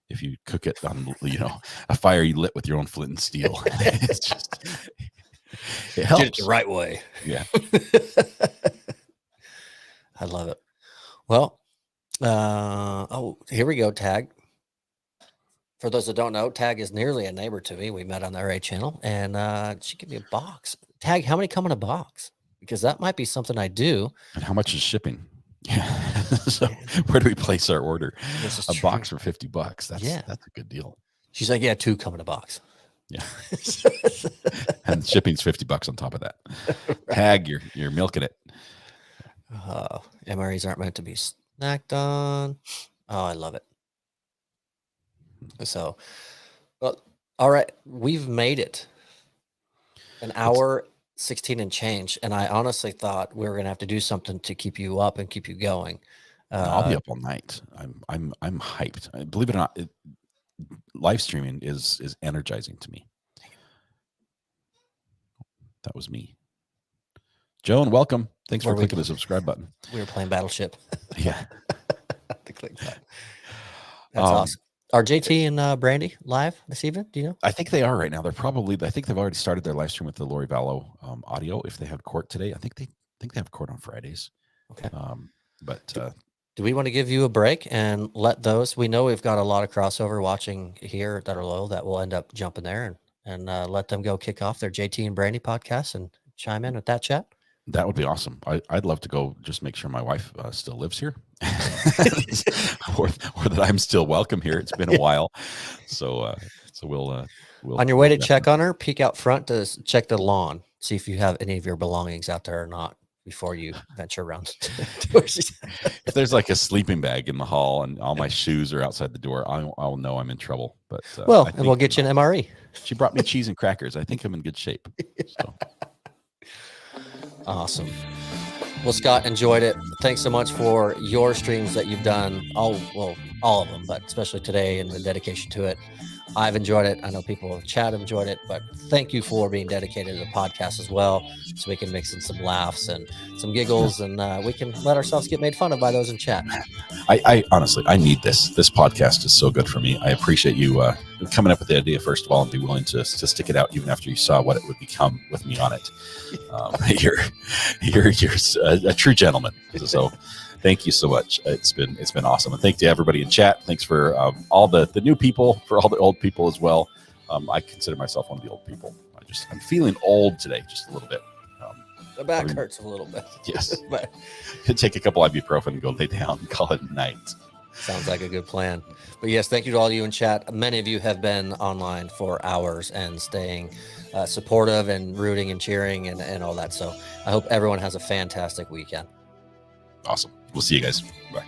if you cook it on a fire you lit with your own flint and steel. It's just it helps. Did it the right way. Yeah. I love it. Well, here we go. Tag. For those that don't know, Tag is nearly a neighbor to me. We met on the RA channel, and she gave me a box. Tag, how many come in a box? Because that might be something I do. And how much is shipping? Yeah. So where do we place our order? A true. Box for $50. That's a good deal. She's like, 2 come in a box. Yeah. And shipping's $50 on top of that. Right. Tag, you're milking it. MREs aren't meant to be snacked on. Oh, I love it. So, well, all right, we've made it an hour 16 and change, and I honestly thought we were gonna have to do something to keep you up and keep you going. I'll be up all night. I'm hyped. Believe it or not, live streaming is energizing to me. That was me. Joan, welcome. Thanks for clicking the subscribe button. We were playing Battleship. Yeah. To click that. That's awesome. Are JT and Brandy live this evening? Do you know? I think they are right now. I think they've already started their live stream with the Lori Vallow audio. If they have court today, I think they have court on Fridays. Okay. But do we want to give you a break and let those? We know we've got a lot of crossover watching here that are loyal that will end up jumping there and let them go kick off their JT and Brandy podcast and chime in with that chat. That would be awesome. I'd love to go just make sure my wife still lives here or that I'm still welcome here. It's been a while. So we'll on your way to check on her, peek out front to check the lawn, see if you have any of your belongings out there or not before you venture around. If there's like a sleeping bag in the hall and all my shoes are outside the door, I'll know I'm in trouble. But and we'll get you an MRE. She brought me cheese and crackers. I think I'm in good shape. So. Awesome. Well, Scott, enjoyed it. Thanks so much for your streams that you've done. All of them, but especially today and the dedication to it. I've enjoyed it. I know people in chat have enjoyed it, but thank you for being dedicated to the podcast as well, so we can mix in some laughs and some giggles, and we can let ourselves get made fun of by those in chat. I honestly, I need this. This podcast is so good for me. I appreciate you coming up with the idea, first of all, and be willing to stick it out even after you saw what it would become with me on it. You're a true gentleman. So thank you so much. It's been awesome. And thank you to everybody in chat. Thanks for all the new people, for all the old people as well. I consider myself one of the old people. I'm feeling old today, just a little bit. The back hurts a little bit. Yes. But take a couple ibuprofen and go lay down and call it a night. Sounds like a good plan. But yes, thank you to all of you in chat. Many of you have been online for hours and staying supportive and rooting and cheering and all that. So I hope everyone has a fantastic weekend. Awesome. We'll see you guys. Bye.